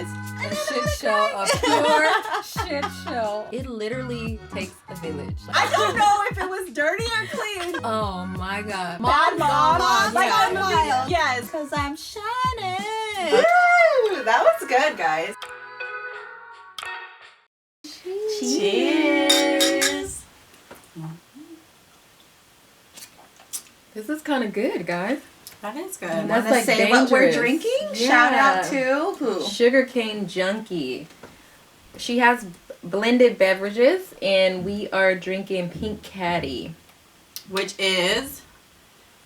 guys. A shit show, a pure shit show. It literally takes a village. I don't know if it was dirty or clean. Oh my god. Bad mom. Like Yeah. the movie. Yes. Because I'm shining. Woo! That was good, guys. Cheers. This is kind of good, guys. That is good. That's Want to like say what we're dangerous. drinking? Yeah. Shout out to who? Sugarcane Junkie. She has blended beverages, and we are drinking Pink Caddy. Which is,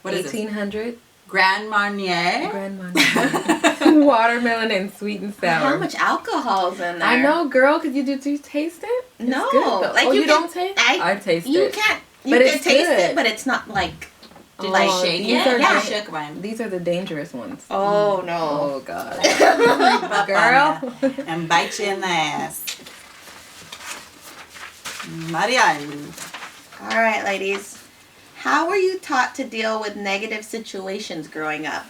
what is it? 1800 Grand Marnier. Grand Marnier. Watermelon and sweet and sour. How much alcohol's in there? I know, girl. Cause do you taste it? It's No, good, though. like oh, you you can- don't taste? I taste You it. can't. You But can it's taste good. it, but it's not like. Did like you shake these it? are Yeah, the- shook one. These are the dangerous ones. Oh no. Oh god. Up Girl. on ya and bite you in the ass. Marian. All right, ladies. How were you taught to deal with negative situations growing up?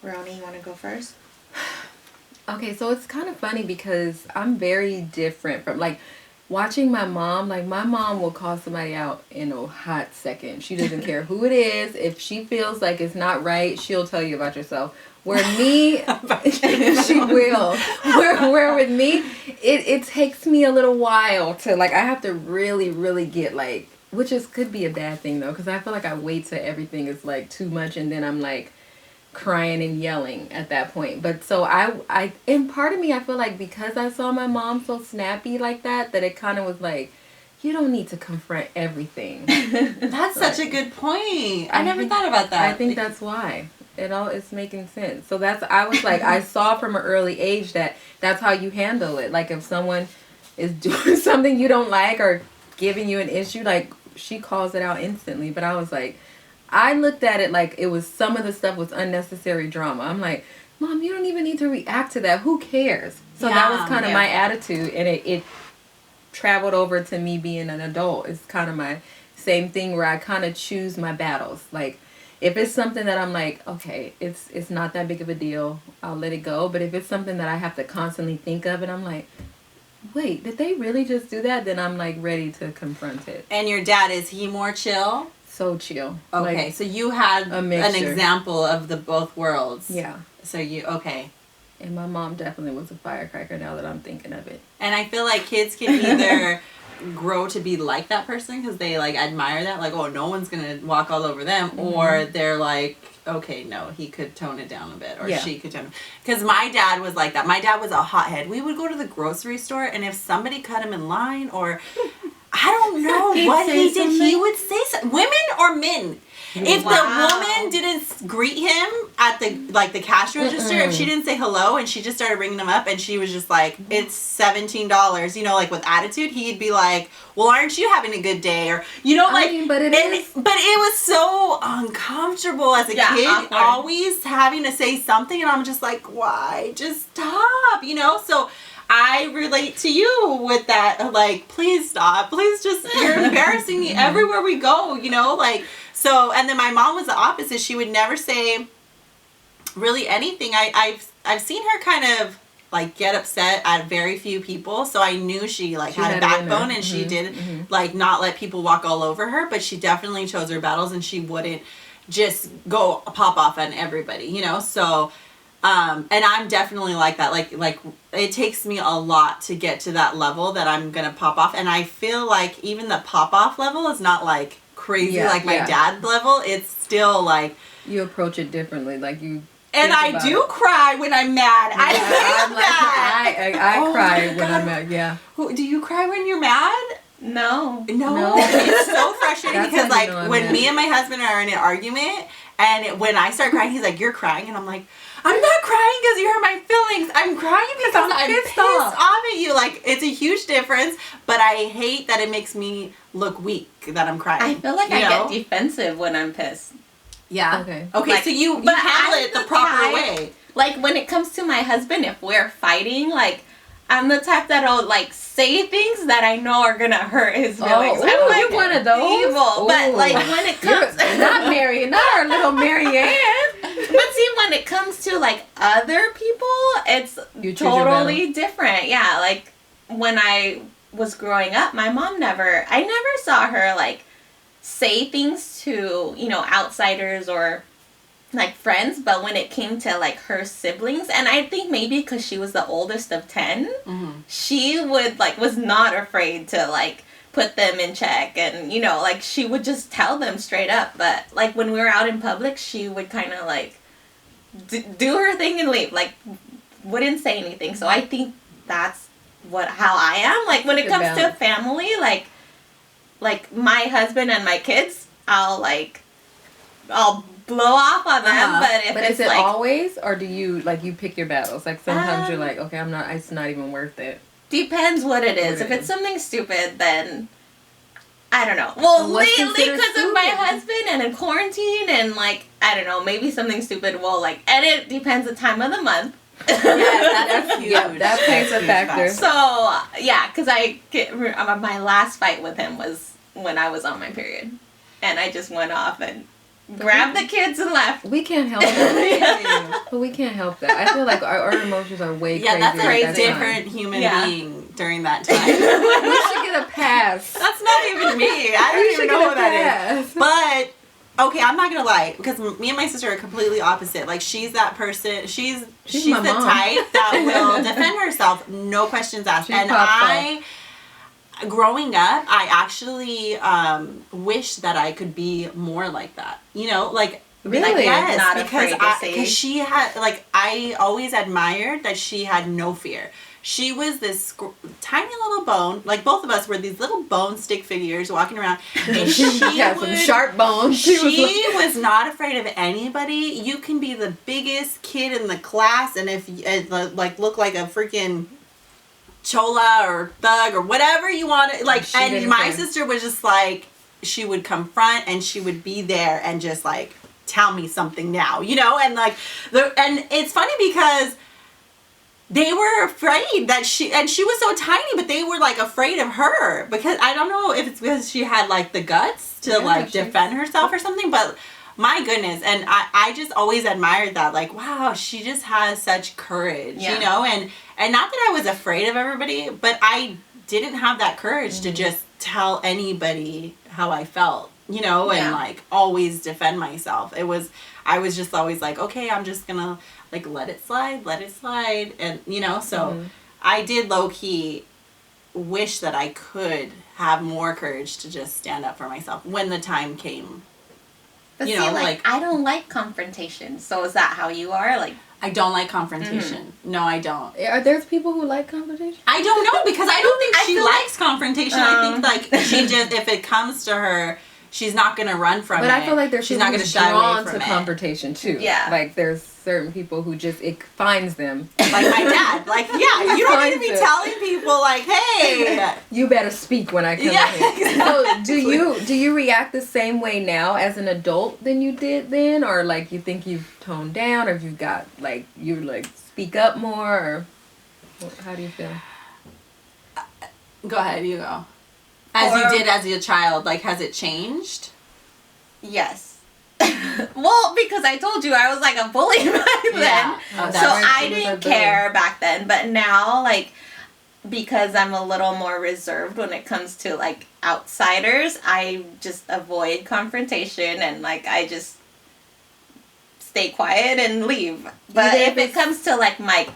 Roni, you want to go first? Okay, so it's kind of funny because I'm very different from like watching my mom. Like my mom will call somebody out in a hot second. She doesn't care who it is. If she feels like it's not right, she'll tell you about yourself. Where me, she will. Where with me, it takes me a little while to like. I have to really get like, which is could be a bad thing though, because I feel like I wait till everything is like too much, and then I'm like crying and yelling at that point. But so I and part of me, I feel like because I saw my mom so snappy like that it kind of was like, you don't need to confront everything. That's such a good point. I never think- thought about that. I think that's why. It all is making sense. So I was like, I saw from an early age that's how you handle it. Like if someone is doing something you don't like or giving you an issue, like she calls it out instantly. But I was like, I looked at it like it was some of the stuff was unnecessary drama. I'm like, Mom, you don't even need to react to that. Who cares? So that was kind of my attitude, and it traveled over to me being an adult. It's kind of my same thing where I kind of choose my battles. Like if it's something that I'm like, okay, it's not that big of a deal, I'll let it go. But if it's something that I have to constantly think of and I'm like, wait, did they really just do that? Then I'm like ready to confront it. And your dad, is he more chill? So chill. Okay, Like, so you had a an mixture. example of the both worlds. yeah. So okay. And my mom definitely was a firecracker now that I'm thinking of it. And I feel like kids can either grow to be like that person because they like admire that, like, oh, no one's gonna walk all over them, or they're like, okay, no, he could tone it down a bit, or she could tone it. Because my dad was like that. My dad was a hothead. We would go to the grocery store, and if somebody cut him in line, or I don't know what he did, he would say something. Women or men. If the woman didn't greet him at the cash register, if she didn't say hello and she just started ringing him up and she was just like, it's $17, you know, like with attitude, he'd be like, well, aren't you having a good day? Or, you know, like, but it is. But it was so uncomfortable as a kid, awkward. always having to say something, and I'm just like, why? Just stop, you know? So I relate to you with that, like, please stop. Please just, you're embarrassing me everywhere we go, you know? Like, so, and then my mom was the opposite. She would never say really anything. I've seen her kind of, like, get upset at very few people, so I knew she, like, had a backbone, and she did, like, not let people walk all over her, but she definitely chose her battles, and she wouldn't just go pop off on everybody, you know? So, and I'm definitely like that. Like it takes me a lot to get to that level that I'm gonna pop off, and I feel like even the pop off level is not like crazy like my dad level. It's still like You approach it differently, like you. And I do cry when I'm mad. I Oh cry my when I'm God. mad. Yeah. Do you cry when you're mad? No. No. It's so frustrating That's because how you like know I'm when mad. me and my husband are in an argument, and when I start crying, he's like, "You're crying," and I'm like, "I'm not crying because you hurt my feelings. I'm crying because I'm pissed off at you." Like, it's a huge difference, but I hate that it makes me look weak that I'm crying. I feel like I get defensive when I'm pissed. Yeah. Okay. Okay. Like, So you but handle I'm it the the proper type- way. Like when it comes to my husband, if we're fighting, like I'm the type that'll like say things that I know are gonna hurt his feelings. I'm like, you're one of those. evil. But Ooh. like when it comes, Not Mary, not our little Mary Ann. see, when it comes to like other people, it's totally different. Yeah, like when I was growing up, my mom I never saw her like say things to, you know, outsiders or like friends, but when it came to like her siblings, and I think maybe because she was the oldest of 10, she would like was not afraid to like put them in check, and you know, like she would just tell them straight up. But like when we were out in public, she would kind of like do her thing and leave, like wouldn't say anything. So I think that's how I am. Like when it comes to family, like my husband and my kids, I'll blow off on them. But if it's is it like, always, or do you like you pick your battles? Like sometimes you're like, okay, it's not even worth it. Depends what it is. If it's something stupid, then I don't know. Well, lately because of my husband and in quarantine and like I don't know, maybe something stupid will like, and it depends the time of the month. That's huge. Yeah, that plays a factor. So yeah, because my last fight with him was when I was on my period, and I just went off and grabbed the kids and left. We can't help that. But we can't help that. I feel like our emotions are way crazier. Yeah, that's a different human being during that time. We should get a pass. That's not even me. I don't even know what that is. But okay, I'm not gonna lie, because me and my sister are completely opposite. Like she's that person. She's the type that will defend herself, no questions asked. And growing up, I actually wish that I could be more like that. You know, like really, like, yes, not because she had like I always admired that she had no fear. She was this tiny little bone, like both of us were these little bone stick figures walking around, and she had some sharp bones. She was not afraid of anybody. You can be the biggest kid in the class, and if you like look like a freaking chola or thug or whatever you want to, like, and my sister was just like, she would confront and she would be there and just like tell me something now, you know, and like and it's funny because they were afraid that she was so tiny, but they were like afraid of her because I don't know if it's because she had like the guts to like defend herself or something, but my goodness. And I just always admired that, like, wow, she just has such courage, you know, and not that I was afraid of everybody, but I didn't have that courage to just tell anybody how I felt, you know, and like always defend myself. I was just always like, okay, I'm just gonna like let it slide, and you know, so I did low-key wish that I could have more courage to just stand up for myself when the time came. But you know, like I don't like confrontation. So is that how you are? Like I don't like confrontation. No, I don't. Are there people who like confrontation? I don't know, because I don't think she likes confrontation. I think like she just, if it comes to her, she's not gonna run from it. But I feel like she's not gonna shy drawn away from to confrontation too. Yeah. Like there's certain people who just, it finds them. Like my dad. Like, yeah, you don't need to be telling people like, hey, you better speak when I come in. Exactly. So do you react the same way now as an adult than you did then, or like you think you've toned down, or if you've got like you like speak up more, or how do you feel? Go ahead, you go. As you did as a child, like, has it changed? Yes. Well, because I told you I was like a bully back then. Oh, so I didn't care back then. But now, like, because I'm a little more reserved when it comes to, like, outsiders, I just avoid confrontation and, like, I just stay quiet and leave. But if it comes to, like, my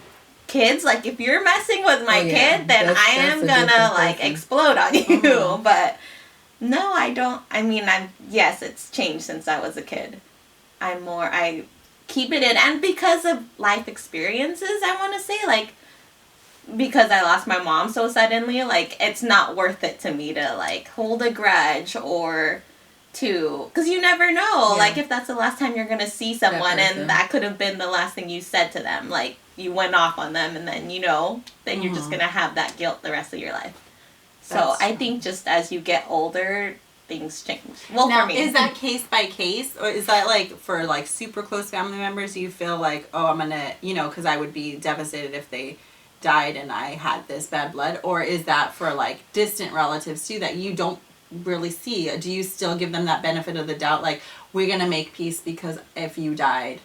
kids, like, if you're messing with my kid, then I am gonna like explode on you. But no, I don't. I mean, yes, it's changed since I was a kid. I keep it in, and because of life experiences, I want to say, like, because I lost my mom so suddenly, like, it's not worth it to me to like hold a grudge or because you never know, like, if that's the last time you're gonna see someone, and that could have been the last thing you said to them, like, you went off on them, and then, you know, then you're just gonna have that guilt the rest of your life. So I think just as you get older, things change. Well, now, for me. is that case by case, or is that like for like super close family members, you feel like, oh, I'm gonna, you know, because I would be devastated if they died and I had this bad blood, or is that for like distant relatives too that you don't really see? Do you still give them that benefit of the doubt, like, we're gonna make peace because if you died,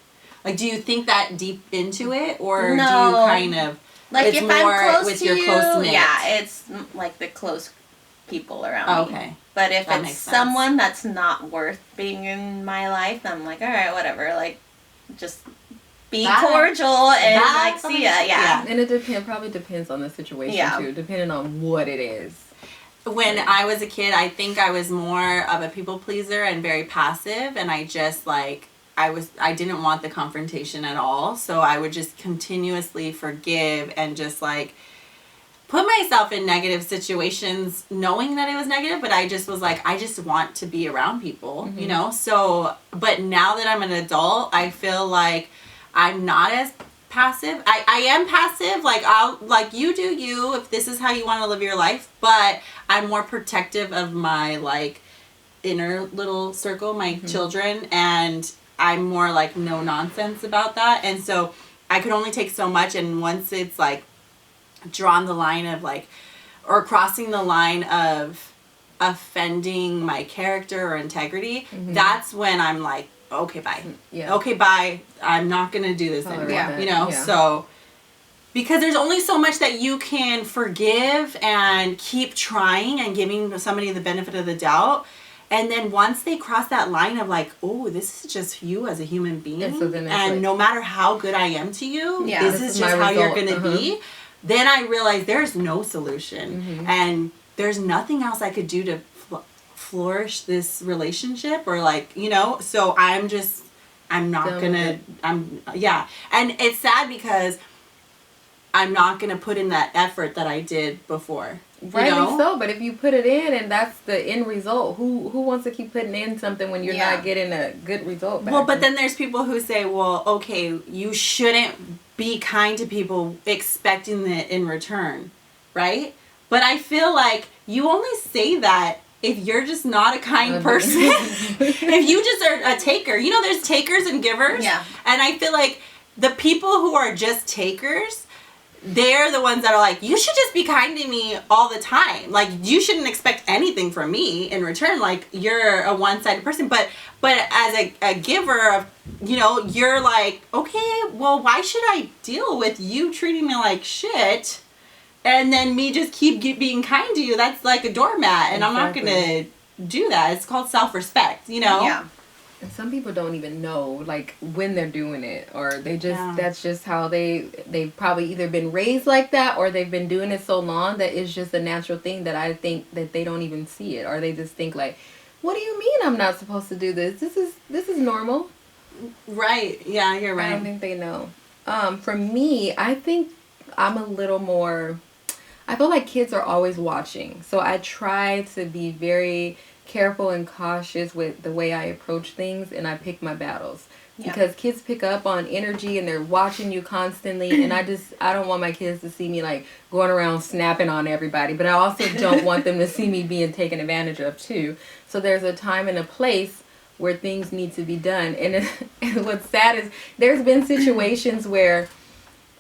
Like, do you think that deep into it, or do you No. kind of Like, it's if more I'm close with to your you, close knit? yeah, it's like the close people around me. Okay. But if That it's makes sense. someone that's not worth being in my life, I'm like, all right, whatever. Like, just be cordial and like see ya. Yeah. And it probably depends on the situation too, depending on what it is. When I was a kid, I think I was more of a people pleaser and very passive, and I just like I didn't want the confrontation at all, so I would just continuously forgive and just like put myself in negative situations knowing that it was negative, but I just was like, I just want to be around people, you know? So, but now that I'm an adult, I feel like I'm not as passive. I am passive, like I'll, like, you do you if this is how you want to live your life, but I'm more protective of my like inner little circle, my children, and I'm more like no nonsense about that. And so I could only take so much, and once it's like drawn the line of like, or crossing the line of offending my character or integrity, that's when I'm like, okay, bye. Yeah. Okay, bye. I'm not gonna do this anymore. Yeah. You know, so because there's only so much that you can forgive and keep trying and giving somebody the benefit of the doubt. And then once they cross that line of like, oh, this is just you as a human being, and, so then and like, no matter how good I am to you, this is just how result. you're gonna be. Then I realized there's no solution, and there's nothing else I could do to flourish this relationship, or like, you know. So I'm not gonna. And it's sad because I'm not gonna put in that effort that I did before. Rightly so, but if you put it in and that's the end result, who wants to keep putting in something when you're not getting a good result back? Well, but then there's people who say, well, okay, you shouldn't be kind to people expecting it in return, right? But I feel like you only say that if you're just not a kind person. If you just are a taker. You know, there's takers and givers. Yeah. And I feel like the people who are just takers, they're the ones that are like, you should just be kind to me all the time. Like, you shouldn't expect anything from me in return. Like, you're a one-sided person. But as a giver of, you know, you're like, okay, well, why should I deal with you treating me like shit and then me just keep being kind to you? That's like a doormat, and I'm not going to do that. It's called self-respect, you know? Yeah. And some people don't even know, like, when they're doing it, or they just, that's just how they've probably either been raised like that, or they've been doing it so long that it's just a natural thing that I think that they don't even see it, or they just think like, what do you mean I'm not supposed to do this? This is normal. Right. Yeah, you're right. I don't think they know. For me, I think I'm a little more, I feel like kids are always watching, so I try to be very careful and cautious with the way I approach things, and I pick my battles because kids pick up on energy and they're watching you constantly, and I don't want my kids to see me like going around snapping on everybody, but I also don't want them to see me being taken advantage of too. So there's a time and a place where things need to be done, and what's sad is there's been situations where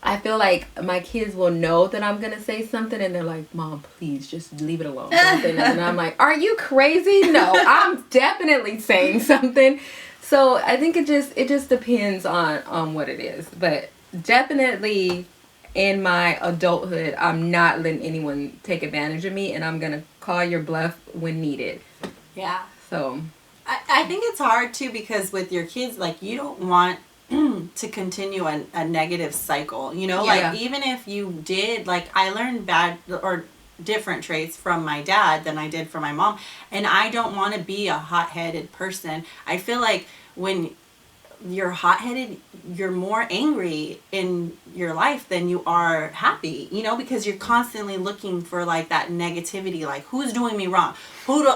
I feel like my kids will know that I'm going to say something, and they're like, Mom, please just leave it alone. And I'm like, are you crazy? No, I'm definitely saying something. So I think it just depends on what it is. But definitely in my adulthood, I'm not letting anyone take advantage of me, and I'm going to call your bluff when needed. Yeah. So I think it's hard too, because with your kids, like, you don't want to continue a negative cycle, you know, like even if you did, like, I learned bad or different traits from my dad than I did from my mom, and I don't want to be a hot-headed person. I feel like when you're hot-headed, you're more angry in your life than you are happy, you know, because you're constantly looking for like that negativity, like, who's doing me wrong,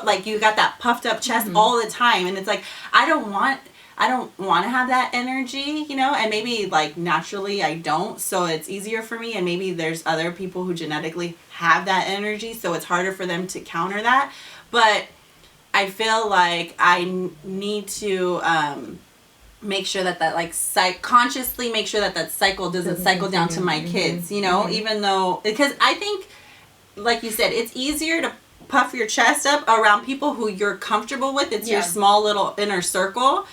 like, you got that puffed up chest all the time, and it's like, I don't want to have that energy, you know, and maybe like naturally I don't, so it's easier for me, and maybe there's other people who genetically have that energy, so it's harder for them to counter that. But I feel like I need to make sure that like consciously make sure that cycle doesn't cycle down to my kids, you know, even though, because I think, like you said, it's easier to puff your chest up around people who you're comfortable with. It's your small little inner circle.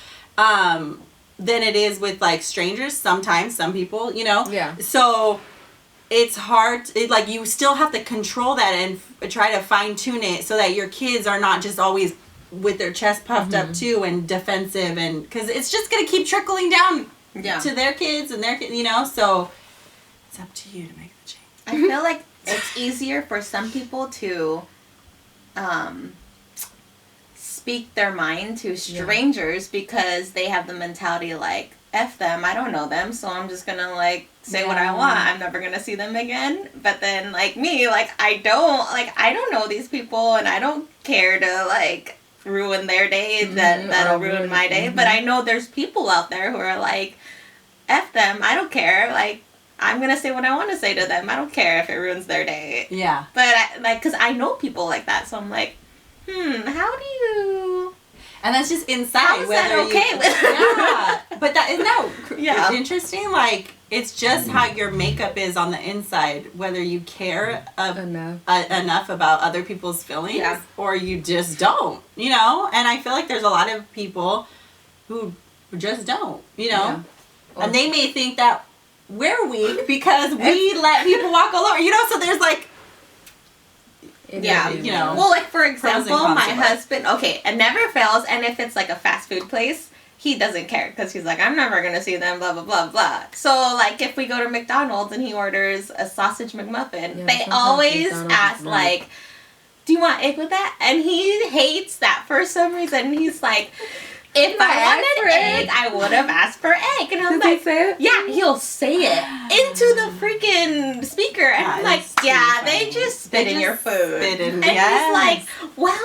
than it is with like strangers. Sometimes, some people, you know. Yeah. So it's hard. Like you still have to control that and try to fine tune it so that your kids are not just always with their chest puffed up too and defensive, and because it's just gonna keep trickling down to their kids and their kids, you know. So it's up to you to make the change. I feel like it's easier for some people to speak their mind to strangers because they have the mentality like, F them, I don't know them, so I'm just gonna like say what I want. I'm never gonna see them again. But then like me, like I don't know these people, and I don't care to like ruin their day. That'll ruin my day. But I know there's people out there who are like, F them, I don't care. Like I'm gonna say what I want to say to them. I don't care if it ruins their day. Yeah. But because I know people like that, so I'm like, how do you? And that's just inside. How is that okay with? Yeah, but that isn't that interesting. Like it's just how your makeup is on the inside, whether you care enough about other people's feelings or you just don't. You know, and I feel like there's a lot of people who just don't. You know, and they may think that we're weak because we let people walk all over. You know, so there's like. Yeah, you know. Well, like for example, my husband, it never fails, and if it's like a fast food place, he doesn't care because he's like, I'm never gonna see them, blah blah blah blah. So like if we go to McDonald's and he orders a sausage McMuffin, they always ask like, do you want egg with that? And he hates that for some reason. He's like, if I wanted egg, I would have asked for egg. And I'm like, he say it? Yeah, he'll say it into the freaking speaker. And I'm like, yeah, they just spit in your food. And he's like, well,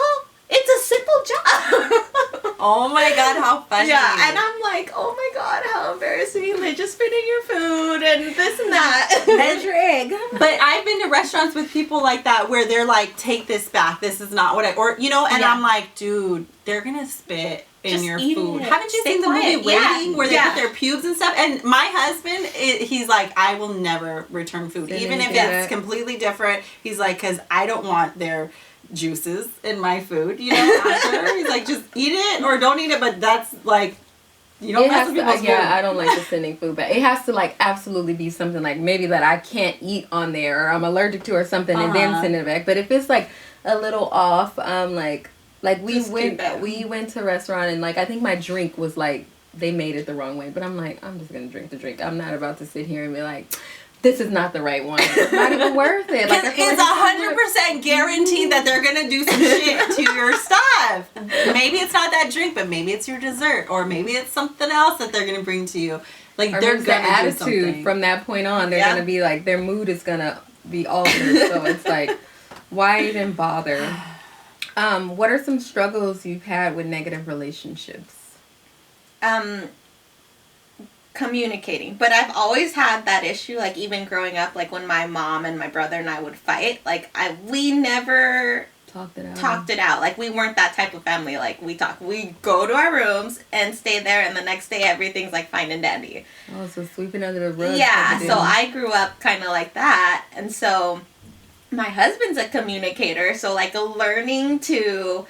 it's a simple job. Oh my God, how funny. Yeah, and I'm like, oh my God, how embarrassing. They just spit in your food and this and that. There's your egg. But I've been to restaurants with people like that where they're like, take this back. This is not what or, you know, and I'm like, dude, they're going to spit in your food. Haven't you seen the movie Waiting where they put their pubes and stuff? And my husband, he's like, I will never return food. Even if it's completely different. He's like, because I don't want their juices in my food, you know, after. He's like, just eat it or don't eat it, but that's like, you don't mess with people's food. I don't like the sending food back. It has to like absolutely be something like maybe that I can't eat on there or I'm allergic to or something and then send it back. But if it's like a little off, like we went to a restaurant and like I think my drink was like they made it the wrong way, but I'm like, I'm just gonna drink the drink. I'm not about to sit here and be like, this is not the right one. It's not even worth it. Like, it's 100% guaranteed that they're gonna do some shit to your stuff. Maybe it's not that drink, but maybe it's your dessert, or maybe it's something else that they're gonna bring to you. Like or they're gonna attitude do something. From that point on. They're gonna be like their mood is gonna be altered. So it's like, why even bother? What are some struggles you've had with negative relationships? Communicating. But I've always had that issue, like even growing up, like when my mom and my brother and I would fight, like we never talked it out. Like we weren't that type of family. Like we go to our rooms and stay there, and the next day everything's like fine and dandy. Oh, so sweeping under the rug. Yeah, so I grew up kind of like that, and so my husband's a communicator, so like learning to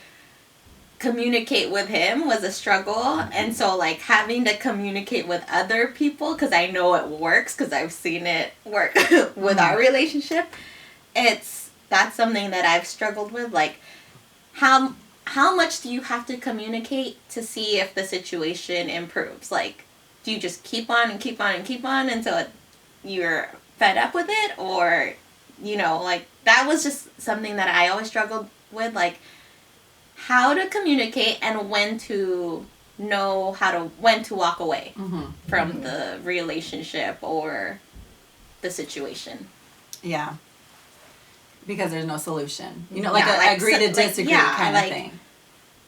communicate with him was a struggle. And so like having to communicate with other people, because I know it works, because I've seen it work with our relationship, that's something that I've struggled with. Like how much do you have to communicate to see if the situation improves? Like, do you just keep on and keep on and keep on until you're fed up with it? Or, you know, like that was just something that I always struggled with, like how to communicate and when to know when to walk away from the relationship or the situation. Yeah. Because there's no solution. You know, like agree to disagree kind of thing.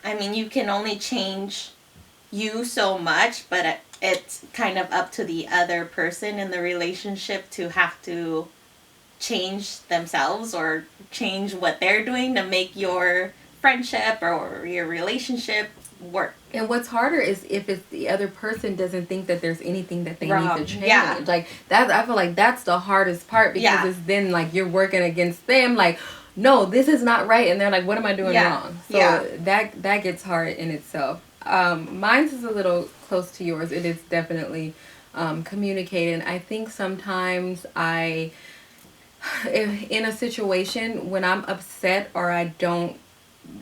I mean, you can only change you so much, but it's kind of up to the other person in the relationship to have to change themselves or change what they're doing to make your friendship or your relationship work. And what's harder is if it's the other person doesn't think that there's anything that they need to change. Yeah. Like that, I feel like that's the hardest part, because it's then like you're working against them. Like, no, this is not right, and they're like, what am I doing wrong? So that gets hard in itself. Mine's is a little close to yours. It is definitely communicating. I think sometimes if in a situation when I'm upset or I don't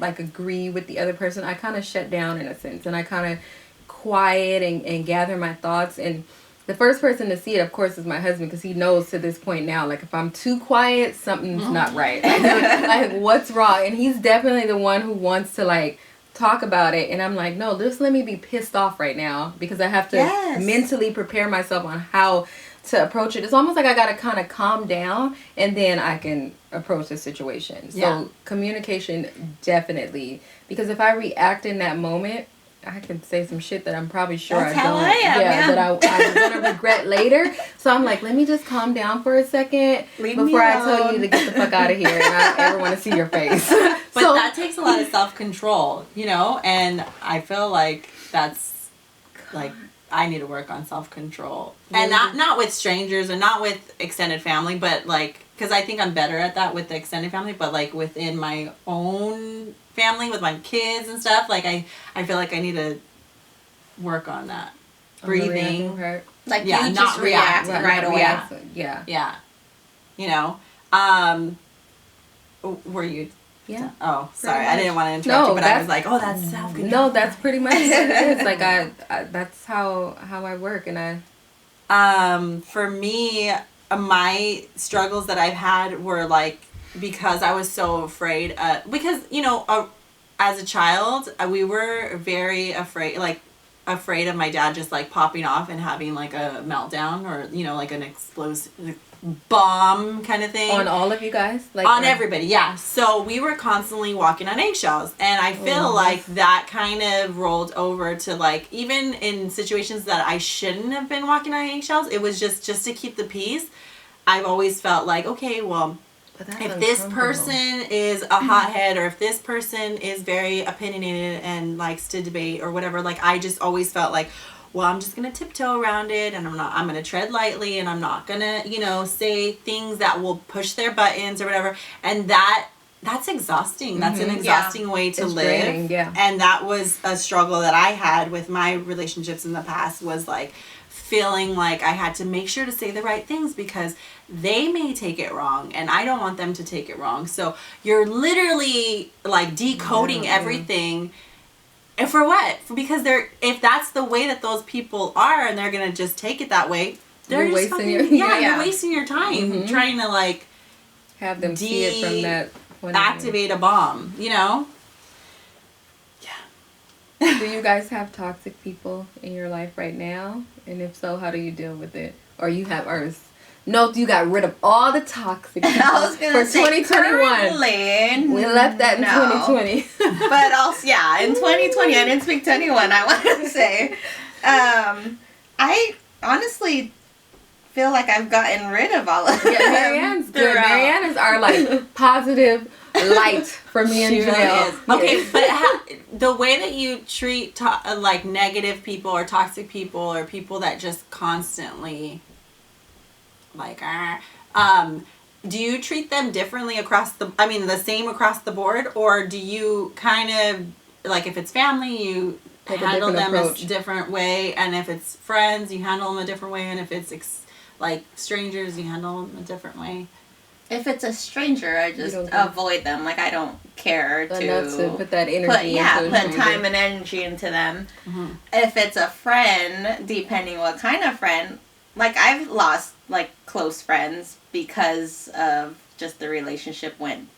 like agree with the other person, I kind of shut down in a sense, and I kind of quiet and gather my thoughts. And the first person to see it, of course, is my husband, because he knows to this point now, like, if I'm too quiet, something's not right. Like, what's wrong? And he's definitely the one who wants to, like, talk about it. And I'm like, no, just let me be pissed off right now, because I have to mentally prepare myself on how to approach it. It's almost like I got to kind of calm down, and then I can approach the situation. So communication, definitely. Because if I react in that moment, I can say some shit that I'm probably sure That's I don't. How I am, that I'm going to regret later. So I'm like, let me just calm down for a second before I tell you to get the fuck out of here and I don't ever want to see your face. But that takes a lot of self-control, you know? And I feel like that's, like, I need to work on self-control. And not with strangers and not with extended family, but, like, because I think I'm better at that with the extended family, but, like, within my own family, with my kids and stuff, like, I feel like I need to work on that. Breathing. Like, you just react right away. Yeah. You know? Were you... Yeah. Oh, sorry. I didn't want to interrupt you, but I was like, oh, that's self-control. No, that's pretty much what it is. Like, I that's how I work, and for me, my struggles that I've had were, like, because I was so afraid, because, you know, as a child, we were very afraid of my dad just, like, popping off and having, like, a meltdown, or, you know, like an explosive bomb kind of thing. On all of you guys? Like, on everybody, yeah. So we were constantly walking on eggshells, and I feel like that kind of rolled over to, like, even in situations that I shouldn't have been walking on eggshells, it was just to keep the peace. I've always felt like, okay, well, if this person is a hothead, or if this person is very opinionated and likes to debate or whatever, like, I just always felt like, well, I'm just going to tiptoe around it, and I'm going to tread lightly, and I'm not going to, you know, say things that will push their buttons or whatever. And that's exhausting. That's an exhausting way to live. Draining, And that was a struggle that I had with my relationships in the past, was, like, feeling like I had to make sure to say the right things because they may take it wrong, and I don't want them to take it wrong. So you're literally, like, decoding everything. And for what? Because if that's the way that those people are, and they're gonna just take it that way, you're wasting you're wasting your time trying to, like, have them see it from that point activate a bomb, you know? Yeah. Do you guys have toxic people in your life right now? And if so, how do you deal with it? Or you got rid of all the toxic people I was gonna say 2021. We left that in 2020. But also, in 2020, I didn't speak to anyone, I wanted to say. I honestly feel like I've gotten rid of all of them. Yeah, Marianne's good. Marianne is our, like, positive light for me and Janelle. Okay, but the way that you treat, like, negative people or toxic people or people that just constantly... like, do you treat them differently the same across the board, or do you kind of, like, if it's family, you handle them a different way, and if it's friends, you handle them a different way, and if it's, like, strangers, you handle them a different way? If it's a stranger, I just avoid them. Like, I don't care to put that energy put time and energy into them. Mm-hmm. If it's a friend, depending what kind of friend, like, I've lost, like, close friends because of just the relationship went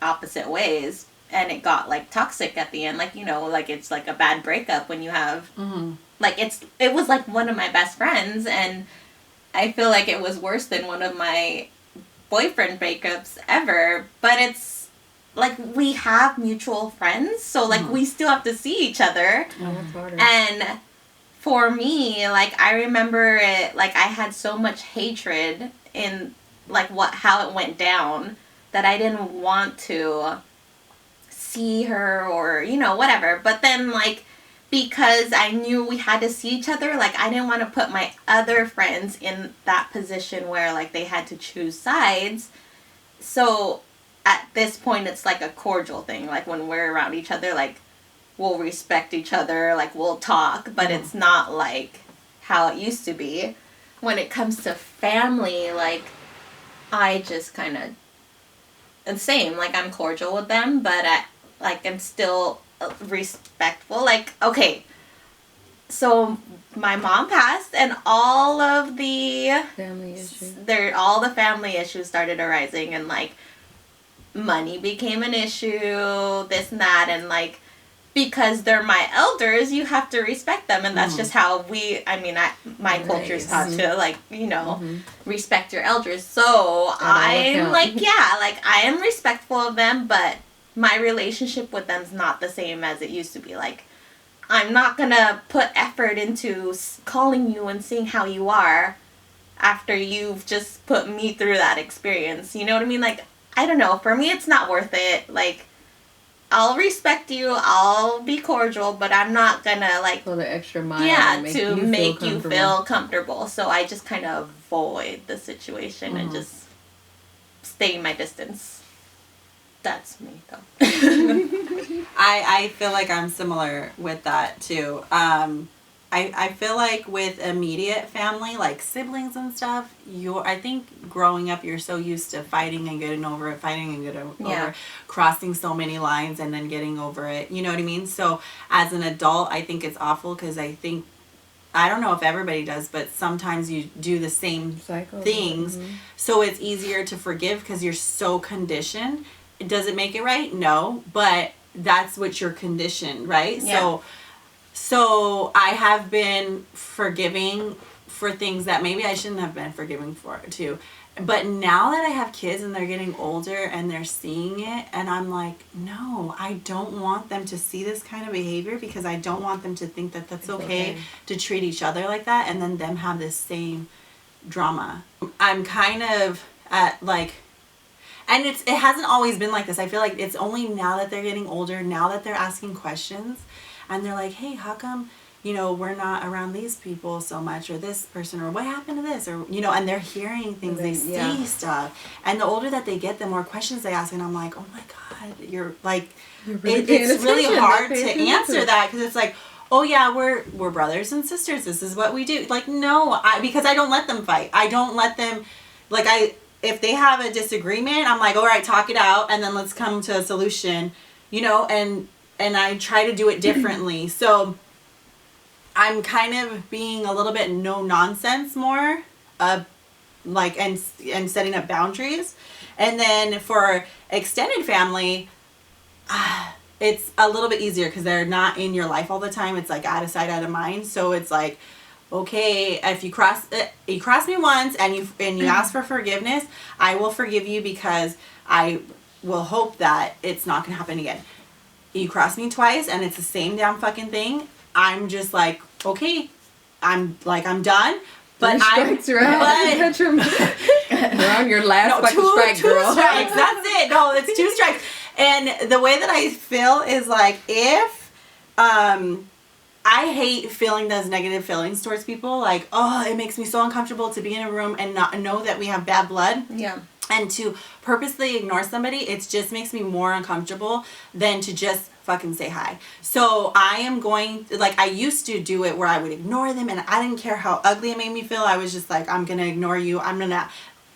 opposite ways, and it got, like, toxic at the end. Like, you know, like, it's like a bad breakup when you have, like, it was, like, one of my best friends, and I feel like it was worse than one of my boyfriend breakups ever, but it's, like, we have mutual friends, so, like, we still have to see each other. That's harder. And... for me, like, I remember it, like, I had so much hatred in, like, how it went down that I didn't want to see her or, you know, whatever. But then, like, because I knew we had to see each other, like, I didn't want to put my other friends in that position where, like, they had to choose sides. So, at this point, it's, like, a cordial thing. Like, when we're around each other, like, we'll respect each other, like we'll talk, but it's not like how it used to be. When it comes to family, like I just kind of, and same, like I'm cordial with them, but I'm still respectful. Like, okay, so my mom passed, and all of the all the family issues started arising, and like money became an issue, this and that, and like because they're my elders, you have to respect them, and that's just how my culture's taught to, like, you know, respect your elders. So I'm like, like I am respectful of them, but my relationship with them's not the same as it used to be. Like, I'm not gonna put effort into calling you and seeing how you are after you've just put me through that experience. You know what I mean? Like, I don't know. For me, it's not worth it. Like, I'll respect you, I'll be cordial, but I'm not gonna, like, go the extra mile to make you feel comfortable. So I just kind of avoid the situation and just stay my distance. That's me, though. I feel like I'm similar with that, too. I feel like with immediate family, like siblings and stuff, I think growing up, you're so used to fighting and getting over it, crossing so many lines and then getting over it. You know what I mean? So as an adult, I think it's awful because I don't know if everybody does, but sometimes you do the same things. So it's easier to forgive because you're so conditioned. Does it make it right? No, but that's what you're conditioned, right? Yeah. So I have been forgiving for things that maybe I shouldn't have been forgiving for too. But now that I have kids and they're getting older and they're seeing it, and I'm like, no, I don't want them to see this kind of behavior because I don't want them to think that that's okay to treat each other like that and then them have this same drama. I'm kind of at like, and it hasn't always been like this. I feel like it's only now that they're getting older, now that they're asking questions. And they're like, hey, how come, you know, we're not around these people so much, or this person, or what happened to this, or, you know, and they're hearing things, they see stuff. And the older that they get, the more questions they ask. And I'm like, oh my God, it's really hard to answer that because it's like, oh yeah, we're brothers and sisters. This is what we do. Like, no, because I don't let them fight. I don't let them, like, if they have a disagreement, I'm like, all right, talk it out, and then let's come to a solution, you know, and I try to do it differently. So I'm kind of being a little bit no nonsense more, like, and setting up boundaries. And then for extended family, it's a little bit easier because they're not in your life all the time. It's like out of sight, out of mind. So it's like, okay, if you cross me once and you ask for forgiveness, I will forgive you because I will hope that it's not gonna happen again. You cross me twice and it's the same damn fucking thing, I'm just like, okay, I'm done. But you're on your last fucking strike, girl. 2 strikes, that's it. No, it's 2 strikes. And the way that I feel is like, if I hate feeling those negative feelings towards people, like, oh, it makes me so uncomfortable to be in a room and not know that we have bad blood. Yeah. And to purposely ignore somebody, it just makes me more uncomfortable than to just fucking say hi. So I am going, like, I used to do it where I would ignore them and I didn't care how ugly it made me feel. I was just like, I'm going to ignore you. I'm going to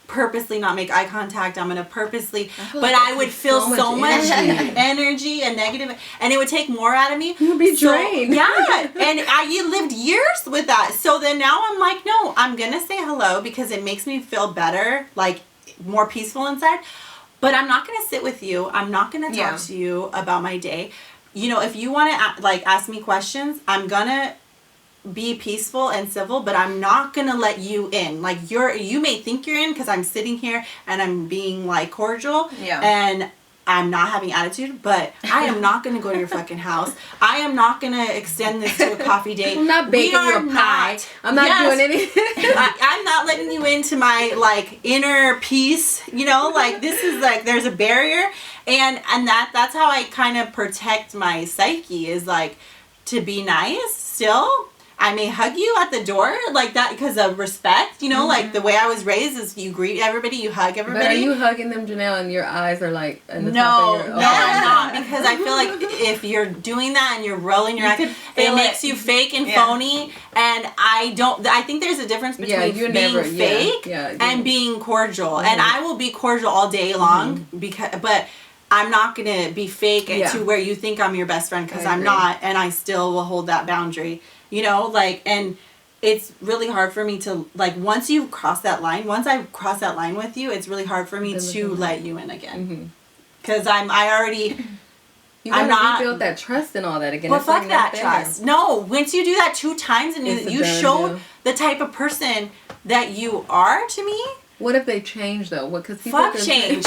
purposely not make eye contact. I'm going to purposely, but I would feel so much energy and negative, and it would take more out of me. You'd be drained. Yeah. And I lived years with that. So then now I'm like, no, I'm going to say hello because it makes me feel better, like more peaceful inside. But I'm not going to sit with you. I'm not going to talk to you about my day. You know, if you want to like ask me questions, I'm going to be peaceful and civil, but I'm not going to let you in. Like, you may think you're in because I'm sitting here and I'm being like cordial and I'm not having attitude, but I am not going to go to your fucking house. I am not going to extend this to a coffee date. I'm not baking you a pie. I'm not doing anything. I'm not letting you into my like inner peace, you know, like this is like, there's a barrier, and that's how I kind of protect my psyche, is like to be nice still. I may hug you at the door like that because of respect, you know, like the way I was raised is you greet everybody, you hug everybody. But are you hugging them, Janelle, and your eyes are like in the no, top of your... No, I'm not, because I feel like if you're doing that and you're rolling your eyes, it makes you fake and phony, and I think there's a difference between being fake and being cordial, and I will be cordial all day long, but I'm not going to be fake to where you think I'm your best friend, because I'm not, and I still will hold that boundary, you know, like, and it's really hard for me to, like, once I cross that line with you, it's really hard for me to let you in again. Because I'm not rebuild that trust and all that again. Well, fuck that trust. No, once you do that 2 times and you show the type of person that you are to me. What if they change though? Because fuck change.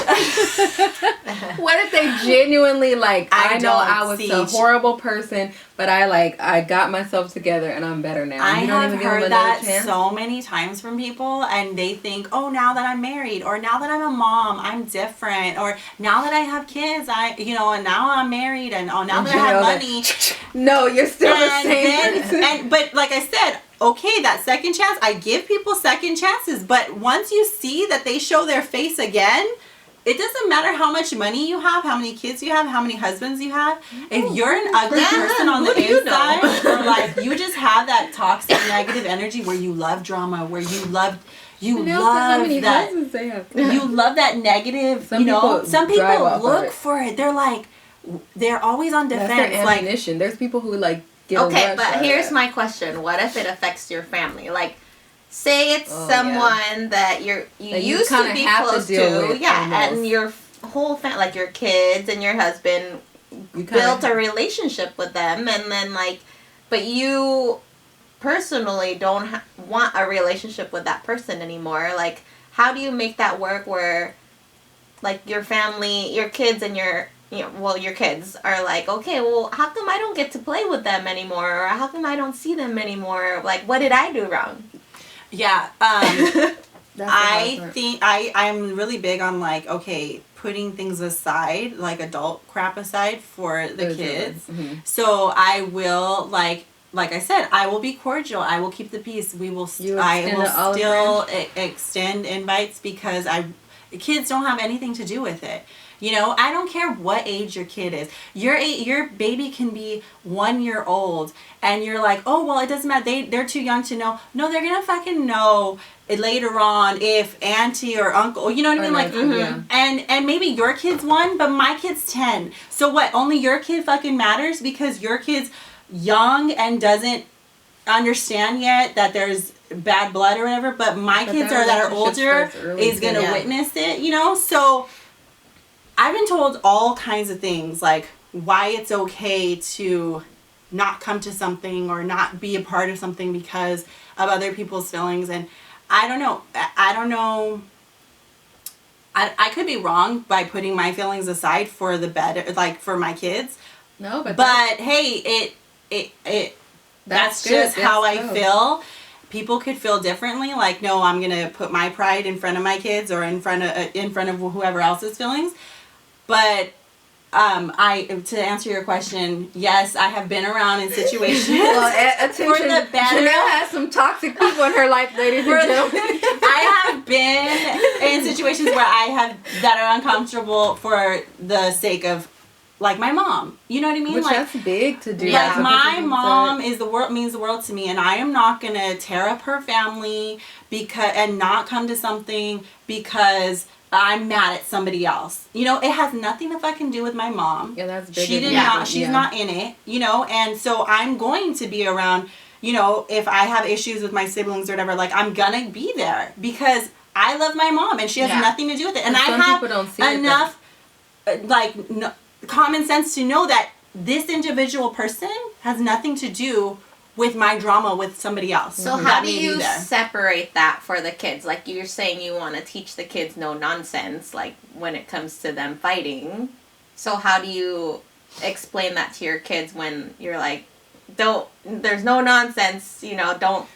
What if they genuinely like? I know I was a horrible person, but I got myself together and I'm better now. I have heard that so many times from people, and they think, oh, now that I'm married, or now that I'm a mom, I'm different, or now that I have kids, and now I'm married, and now that I have money. No, you're still the same person. But like I said, okay, that second chance, I give people second chances, but once you see that they show their face again, it doesn't matter how much money you have, how many kids you have, how many husbands you have. If you're an ugly person on the inside, or like you just have that toxic negative energy where you love drama, where you love that negative, some people look for it. They're always on defense. That's their ammunition. There's people who like get okay, but here's my question. What if it affects your family? Like, say it's someone that you used to be close to, and your whole family, like your kids and your husband, built a relationship with them, and then but you personally don't want a relationship with that person anymore. Like, how do you make that work where, like, your family, your kids and your kids are like, okay, well, how come I don't get to play with them anymore? Or how come I don't see them anymore? Like, what did I do wrong? Yeah. I think I'm really big on, like, okay, putting things aside, like adult crap aside for the kids. Mm-hmm. So I will, like I said, I will be cordial. I will keep the peace. I will still extend invites, because kids don't have anything to do with it. You know, I don't care what age your kid is. Your baby can be 1 year old, and you're like, oh, well, it doesn't matter. They're too young to know. No, they're gonna fucking know it later on if auntie or uncle, you know what I mean? And maybe your kid's 1, but my kid's 10. So what? Only your kid fucking matters because your kid's young and doesn't understand yet that there's bad blood or whatever. But my kids that are older is gonna witness it. You know, so. I've been told all kinds of things, like why it's okay to not come to something or not be a part of something because of other people's feelings. And I don't know. I could be wrong by putting my feelings aside for the better, like for my kids. No, but hey, that's just how I feel. People could feel differently. Like, no, I'm gonna put my pride in front of my kids or in front of whoever else's feelings. But to answer your question, yes, I have been around in situations. Well, attention, for the better. Janelle has some toxic people in her life, ladies and gentlemen. I have been in situations where that are uncomfortable for the sake of, like, my mom. You know what I mean? Which that's big to do. Like, my mom means the world to me, and I am not gonna tear up her family and not come to something because I'm mad at somebody else. You know, it has nothing to fucking do with my mom. Yeah, that's big. She's not in it, you know, and so I'm going to be around, you know, if I have issues with my siblings or whatever, like, I'm gonna be there because I love my mom and she has nothing to do with it. And I have enough, common sense to know that this individual person has nothing to do with my drama with somebody else. So how do you separate that for the kids? Like, you're saying you want to teach the kids no nonsense, like when it comes to them fighting. So how do you explain that to your kids when you're like, there's no nonsense, you know, don't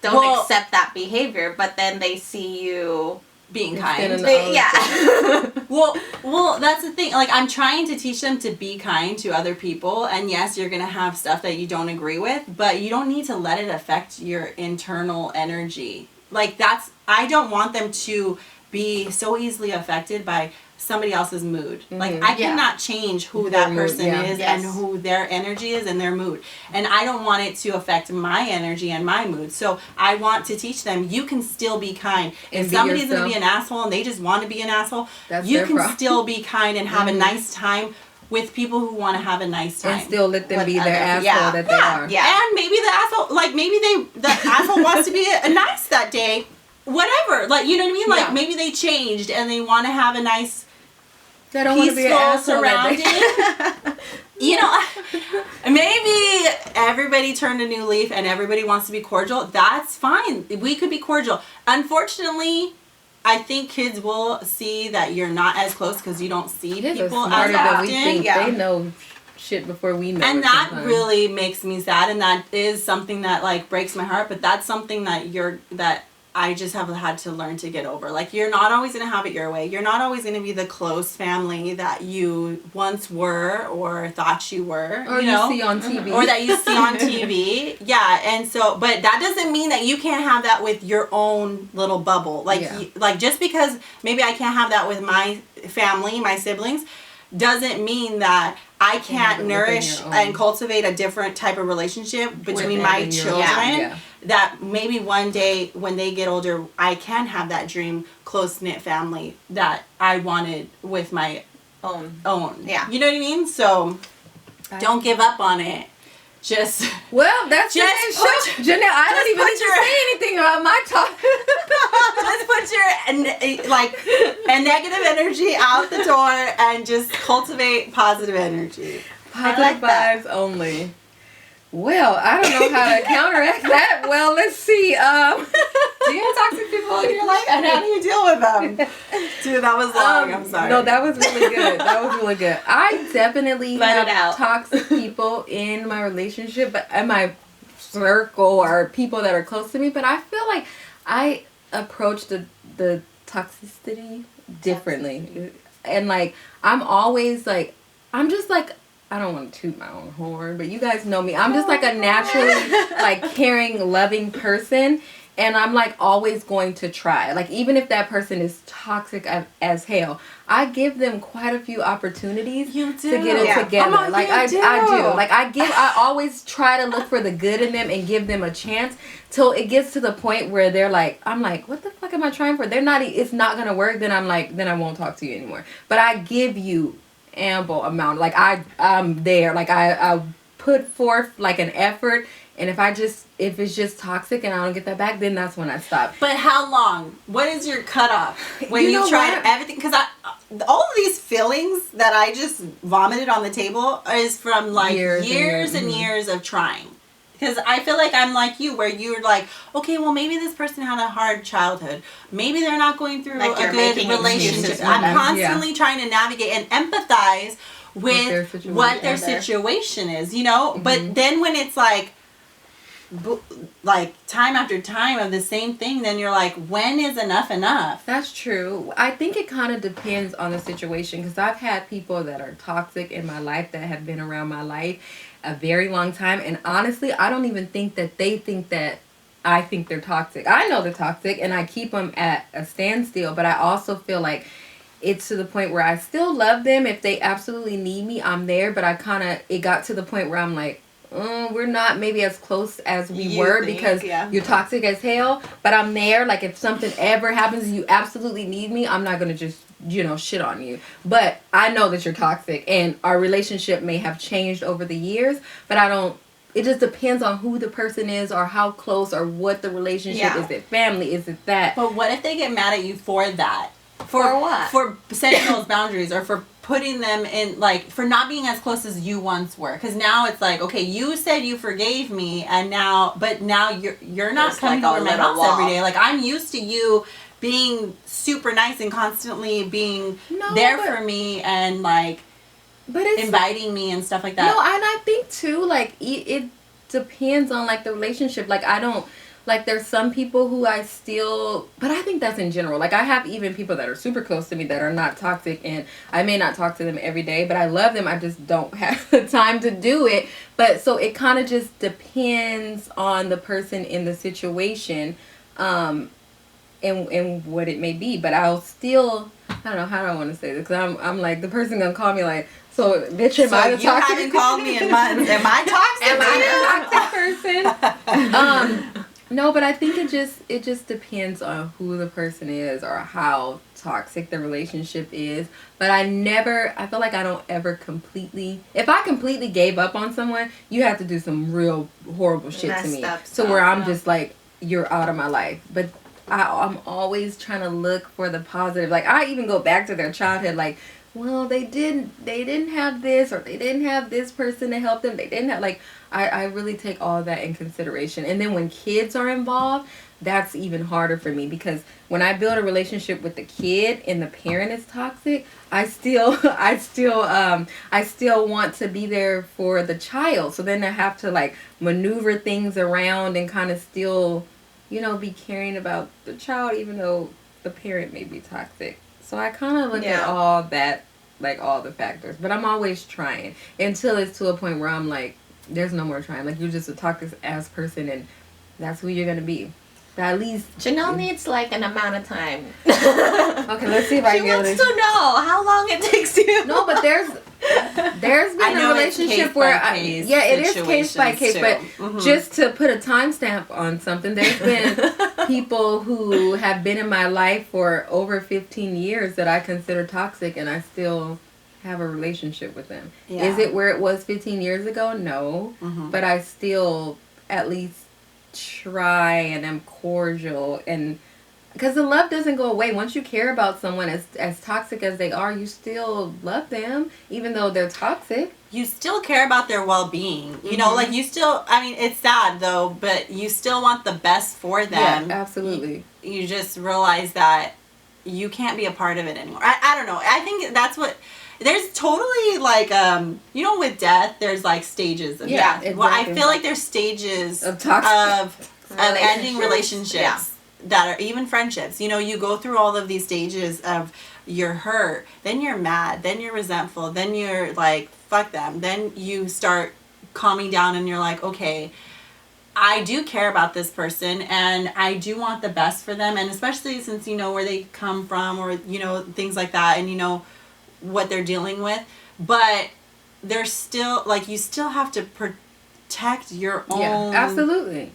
accept that behavior, but then they see you being kind. Yeah. Well, that's the thing. Like, I'm trying to teach them to be kind to other people. And yes, you're going to have stuff that you don't agree with, but you don't need to let it affect your internal energy. Like, I don't want them to be so easily affected by somebody else's mood. Like, I cannot change who that person is and who their energy is and their mood. And I don't want it to affect my energy and my mood. So I want to teach them, you can still be kind. If somebody's going to be an asshole and they just want to be an asshole, you can still be kind and have a nice time with people who want to have a nice time. And still let them be their asshole that they are. Yeah. And maybe the asshole, like, maybe the asshole wants to be a nice that day. Whatever. Like, you know what I mean? Like, maybe they changed and they want to have a nice, I don't want to be an asshole surrounding. You know, maybe everybody turned a new leaf and everybody wants to be cordial. That's fine. We could be cordial. Unfortunately, I think kids will see that you're not as close because you don't see people as often. They know shit before we know. And that really makes me sad, and that is something that, like, breaks my heart. But that's something that I just have had to learn to get over. Like, you're not always going to have it your way. You're not always going to be the close family that you once were or thought you were. Or you see on TV. Or that you see on TV. Yeah, and so, but that doesn't mean that you can't have that with your own little bubble. Like, like, just because maybe I can't have that with my family, my siblings, doesn't mean that I can't nourish and cultivate a different type of relationship between my children. That maybe one day when they get older, I can have that dream close-knit family that I wanted with my own. Yeah. You know what I mean? So don't give up on it. Just that's just Janelle, I don't even need to say anything about my talk. Just put your negative energy out the door and just cultivate positive energy. Positive vibes only. Well, I don't know how to counteract that. Well, let's see. Do you have toxic people in your life, and how do you deal with them? Dude, that was long. I'm sorry. No, that was really good. I definitely have toxic people in my relationship, but in my circle or people that are close to me. But I feel like I approach the toxicity differently, and like I'm always like I don't want to toot my own horn, but you guys know me. I'm just like a naturally like caring, loving person. And I'm like always going to try. Like even if that person is toxic as hell, I give them quite a few opportunities to get it together. Like I do. Like I always try to look for the good in them and give them a chance till it gets to the point where they're like, I'm like, what the fuck am I trying for? They're not. It's not gonna work. Then I'm like, then I won't talk to you anymore. But I give you ample amount. Like I'm there. Like I put forth like an effort. And if it's just toxic and I don't get that back, then that's when I stop. But how long? What is your cutoff when you tried everything? Because all of these feelings that I just vomited on the table is from like years and years of trying. Because I feel like I'm like you, where you're like, okay, well maybe this person had a hard childhood. Maybe they're not going through a good relationship. I'm constantly trying to navigate and empathize with what their situation is, you know? Mm-hmm. But then when it's like time after time of the same thing, then you're like, when is enough? That's true. I think it kind of depends on the situation, because I've had people that are toxic in my life that have been around my life a very long time, and honestly I don't even think that they think that I think they're toxic. I know they're toxic and I keep them at a standstill, but I also feel like it's to the point where I still love them. If they absolutely need me, I'm there, but it got to the point where I'm like, we're not maybe as close as we were because you're toxic as hell, but I'm there. Like if something ever happens and you absolutely need me, I'm not going to just, shit on you. But I know that you're toxic, and our relationship may have changed over the years, but it just depends on who the person is or how close or what the relationship is. It family? Is it that? But what if they get mad at you for that? For what? For setting those boundaries, or for putting them in, like, for not being as close as you once were. Because now it's like, okay, you said you forgave me, and now you're not coming over my house every day. Like, I'm used to you being super nice and constantly being there for me and, like, inviting me and stuff like that. No, and I think, too, like, it depends on, like, the relationship. Like, I don't... like there's some people who I still, but I think that's in general. Like I have even people that are super close to me that are not toxic, and I may not talk to them every day, but I love them. I just don't have the time to do it. But so it kind of just depends on the person in the situation, and what it may be. But I'll still, I don't know how do I want to say this, because I'm like, the person gonna call me like, so bitch, am I the you toxic? haven't called me in months. Am I toxic? Am I the toxic person? No, but I think it just depends on who the person is or how toxic the relationship is. But I feel like I don't ever completely, if I completely gave up on someone, you have to do some real horrible shit to me. So where I'm just like, you're out of my life. But I'm always trying to look for the positive. Like I even go back to their childhood, like, well, they didn't have this, or they didn't have this person to help them. They didn't have, like, I really take all that in consideration. And then when kids are involved, that's even harder for me, because when I build a relationship with the kid and the parent is toxic, I still want to be there for the child. So then I have to like maneuver things around and kind of still, be caring about the child, even though the parent may be toxic. So I kind of look at all that, like all the factors. But I'm always trying until it's to a point where I'm like, there's no more trying. Like, you're just a toxic ass person, and that's who you're going to be. But at least Janelle needs like an amount of time. Okay, let's see if I can get She wants to know how long it takes you. No, but there's been a relationship where it is case by case, but just to put a timestamp on something, there's been people who have been in my life for over 15 years that I consider toxic, and I still have a relationship with them. Yeah. Is it where it was 15 years ago? No, but I still at least try and am cordial, and because the love doesn't go away. Once you care about someone as toxic as they are, you still love them, even though they're toxic. You still care about their well-being. You know, like you still, I mean, it's sad though, but you still want the best for them. Yeah, absolutely. You just realize that you can't be a part of it anymore. I don't know. I think that's what, there's totally like, with death, there's like stages of death. Exactly. Well, I feel like there's stages of ending relationships. That are even friendships. You go through all of these stages of you're hurt, then you're mad, then you're resentful, then you're like, fuck them. Then you start calming down and you're like, okay, I do care about this person and I do want the best for them. And especially since you know where they come from, or, things like that, and you know what they're dealing with. But there's still, like, you still have to protect your own. Yeah, absolutely.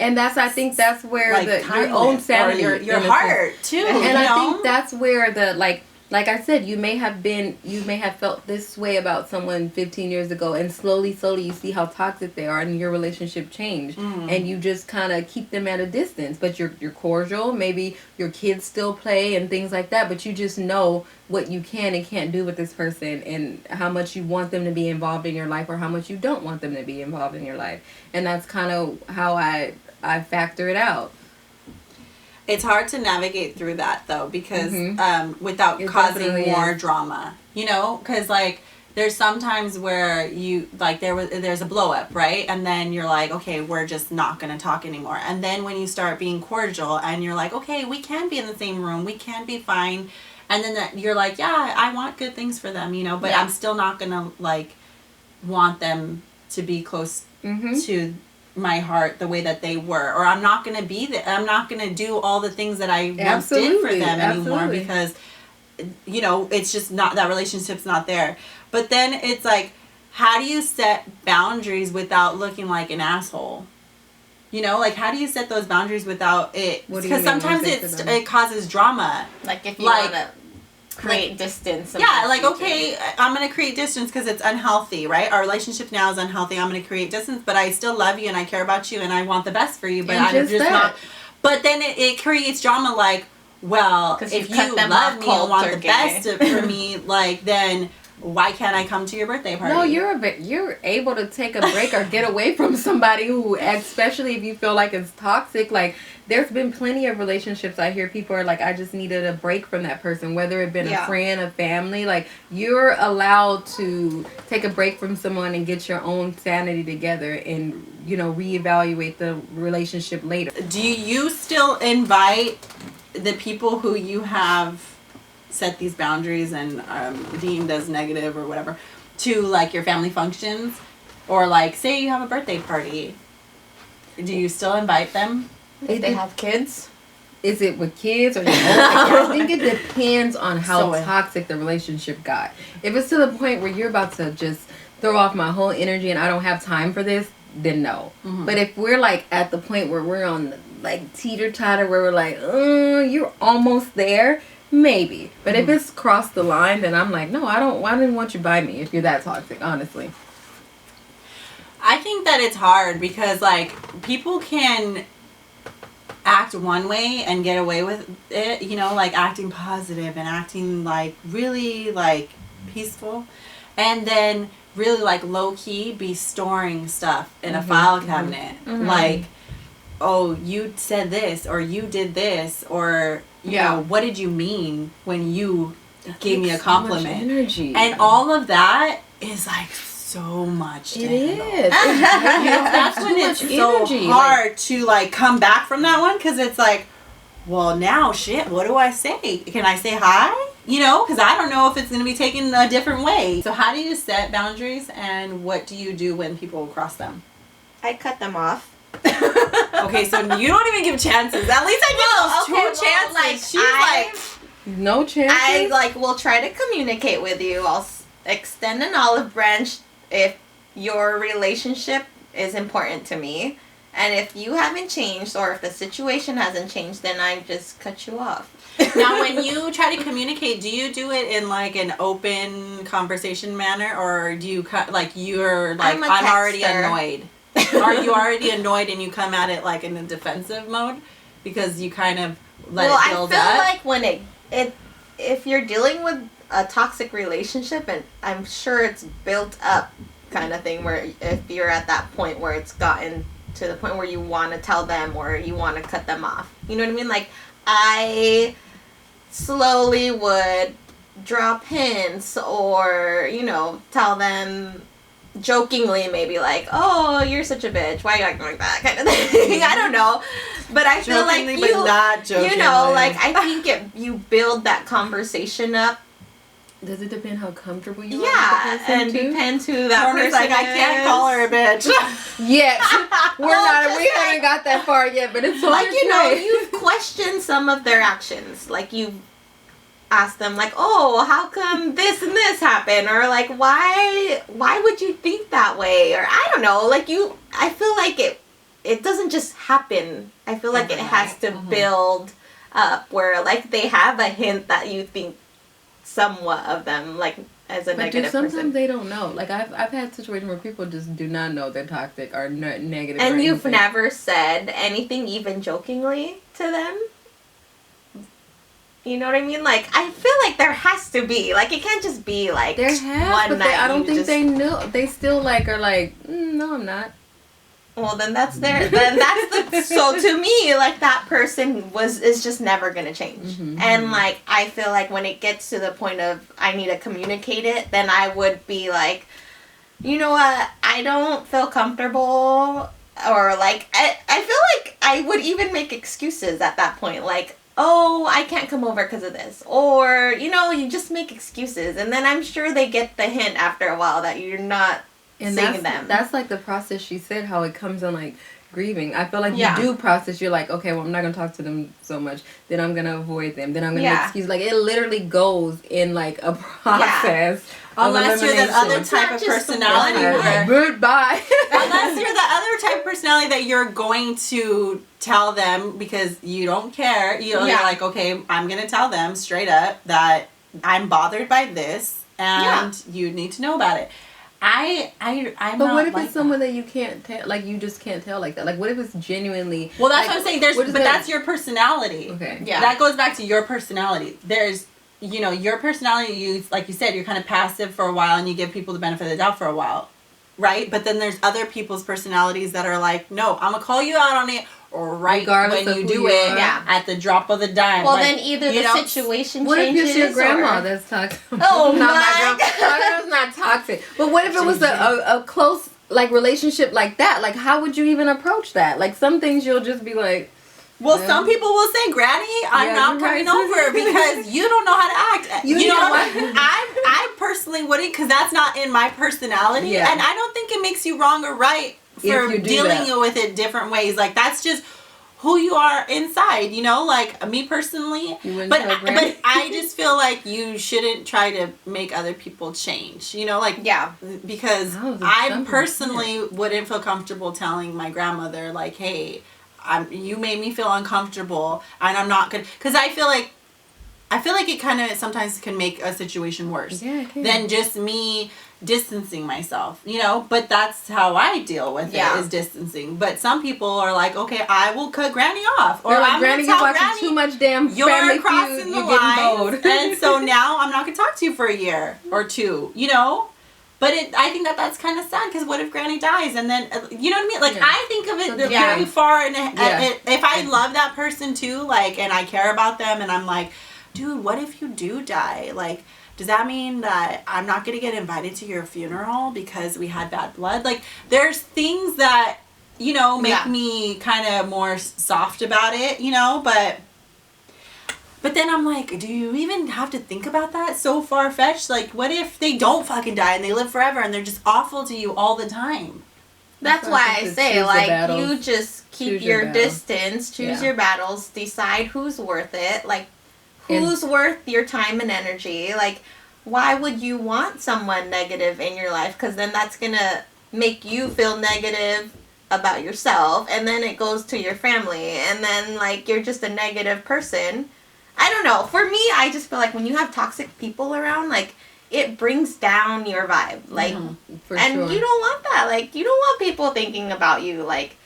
And I think that's where your own sanity, or your heart too. And I think that's where like I said, you may have felt this way about someone 15 years ago, and slowly you see how toxic they are, and your relationship changed, and you just kind of keep them at a distance. But you're cordial. Maybe your kids still play and things like that, but you just know what you can and can't do with this person, and how much you want them to be involved in your life, or how much you don't want them to be involved in your life. And that's kind of how I factor it out. It's hard to navigate through that though, because without causing more drama, because like there's sometimes where you like there's a blow up, right? And then you're like, okay, we're just not going to talk anymore. And then when you start being cordial and you're like, okay, we can be in the same room, we can be fine. And then you're like, yeah, I want good things for them, but I'm still not going to like want them to be close to my heart the way that they were, or I'm not going to be there. I'm not going to do all the things that I once did for them anymore, because it's just not, that relationship's not there. But then it's like, how do you set boundaries without looking like an asshole? Like, how do you set those boundaries without it? Because sometimes it causes drama. Like if you want to create distance. Yeah, like, okay, I'm going to create distance because it's unhealthy, right? Our relationship now is unhealthy. I'm going to create distance, but I still love you and I care about you and I want the best for you, but I'm just not. But then it creates drama, like, well, if you love me and want the best for me, like, then why can't I come to your birthday party? No, you're able to take a break or get away from somebody who, especially if you feel like it's toxic. Like, there's been plenty of relationships I hear people are like, I just needed a break from that person, whether it been a friend, a family. Like, you're allowed to take a break from someone and get your own sanity together and reevaluate the relationship later. Do you still invite the people who you have set these boundaries and deemed as negative or whatever to like your family functions, or like say you have a birthday party? Do you still invite them? If they have kids? Is it with kids or I think it depends on how toxic the relationship got. If it's to the point where you're about to just throw off my whole energy and I don't have time for this, then no. Mm-hmm. But if we're like at the point where we're on like teeter-totter, where we're like, you're almost there, maybe. But if it's crossed the line, then I'm like, no, I didn't want you by me if you're that toxic, honestly. I think that it's hard because like people can act one way and get away with it, like acting positive and acting like really like peaceful, and then really like low key be storing stuff in a file cabinet. Like, oh, you said this or you did this, or you know, what did you mean when you gave me a compliment? So much energy. And all of that is like so much to handle. Is. That's when it's so hard to like come back from that one, because it's like, well, now shit, what do I say? Can I say hi? Because I don't know if it's going to be taken a different way. So how do you set boundaries, and what do you do when people cross them? I cut them off. Okay, so you don't even give chances. At least I give those two chances. Like, she's no chances. I like will try to communicate with you. I'll extend an olive branch if your relationship is important to me, and if you haven't changed or if the situation hasn't changed, then I just cut you off. Now, when you try to communicate, do you do it in like an open conversation manner, or do you like you're like I'm already annoyed? Are you already annoyed and you come at it like in a defensive mode because you kind of let it build up? I feel like when if you're dealing with a toxic relationship, and I'm sure it's built up kind of thing, where if you're at that point where it's gotten to the point where you want to tell them or you want to cut them off, you know what I mean? Like, I slowly would drop hints or, tell them jokingly, maybe like, oh, you're such a bitch, why are you acting like that, kind of thing. I don't know, but I feel like but not jokingly. Like I think you build that conversation up. Does it depend how comfortable you are with the person, and depends who that person like, is. I can't call her a bitch. Yet. We haven't got that far yet, but it's like, you've questioned some of their actions. Like, you've asked them, like, oh, how come this and this happened? Or, like, why would you think that way? Or, I don't know. Like, I feel like it doesn't just happen. I feel like it has to build up where, like, they have a hint that you think somewhat of them, like, as a negative person. Sometimes they don't know. Like, I've had situations where people just do not know they're toxic or negative. And you've never said anything, even jokingly, to them? You know what I mean? Like, I feel like there has to be. Like, it can't just be, like, there has, one night. I don't think they know. They still, like, are like, no, I'm not. Well, then that's so to me, like, that person is just never gonna change. And, like, I feel like when it gets to the point of I need to communicate it, then I would be like, you know what, I don't feel comfortable, or, like, I feel like I would even make excuses at that point, like, oh, I can't come over because of this, or, you just make excuses, and then I'm sure they get the hint after a while that you're not seeing them. That's like the process she said, how it comes in like grieving. I feel like you do process. You're like, okay, well, I'm not gonna talk to them so much. Then I'm gonna avoid them. Then I'm gonna make excuses. Like, it literally goes in like a process. Unless you're that other type of personality. Goodbye. Unless you're the other type of personality that you're going to tell them because you don't care. You're like, okay, I'm gonna tell them straight up that I'm bothered by this, and you need to know about it. I'm but what if it's someone that you can't tell, like, you just can't tell like that? Like, what if it's genuinely... Well, that's what I'm saying. That's your personality. Okay. Yeah. That goes back to your personality. There's, your personality, like you said, you're kind of passive for a while and you give people the benefit of the doubt for a while, right? But then there's other people's personalities that are like, no, I'm going to call you out on it, or regardless when you do it at the drop of the dime. Well, then either the situation changes. What if it's your grandma that's toxic? Oh, not my grandma. My grandma's not toxic. But what if it was a close like relationship like that, like how would you even approach that? Like some things you'll just be like, well, some people will say, Granny, I'm not coming over because you don't know how to act. You know what? I personally wouldn't, because that's not in my personality. Yeah. And I don't think it makes you wrong or right for dealing with it different ways. Like, that's just who you are inside, you know? Like, me personally. But I just feel like you shouldn't try to make other people change, you know? Like, yeah. Because I personally wouldn't feel comfortable telling my grandmother, like, hey, you made me feel uncomfortable, and I'm not gonna, because I feel like it kind of sometimes can make a situation worse than just me distancing myself, you know. But that's how I deal with it, is distancing. But some people are like, okay, I will cut Granny off, or like, I'm Granny, you're watching too much damn Family Feud, crossing the lines, and so now I'm not gonna talk to you for a year or two, you know. But I think that's kind of sad, because what if Granny dies, and then, you know what I mean? Like, I think of it very far, and if I love that person too, like, and I care about them, and I'm like, dude, what if you do die? Like, does that mean that I'm not going to get invited to your funeral because we had bad blood? Like, there's things that, you know, make me kind of more soft about it, you know, But then I'm like, do you even have to think about that? So far-fetched? Like, what if they don't fucking die and they live forever and they're just awful to you all the time? That's why I say, like, you just keep your distance, choose your battles, decide who's worth it, like, who's worth your time and energy. Like, why would you want someone negative in your life? Because then that's going to make you feel negative about yourself, and then it goes to your family, and then, like, you're just a negative person. I don't know. For me, I just feel like when you have toxic people around, like, it brings down your vibe. Like, you don't want that. Like, you don't want people thinking about you, like,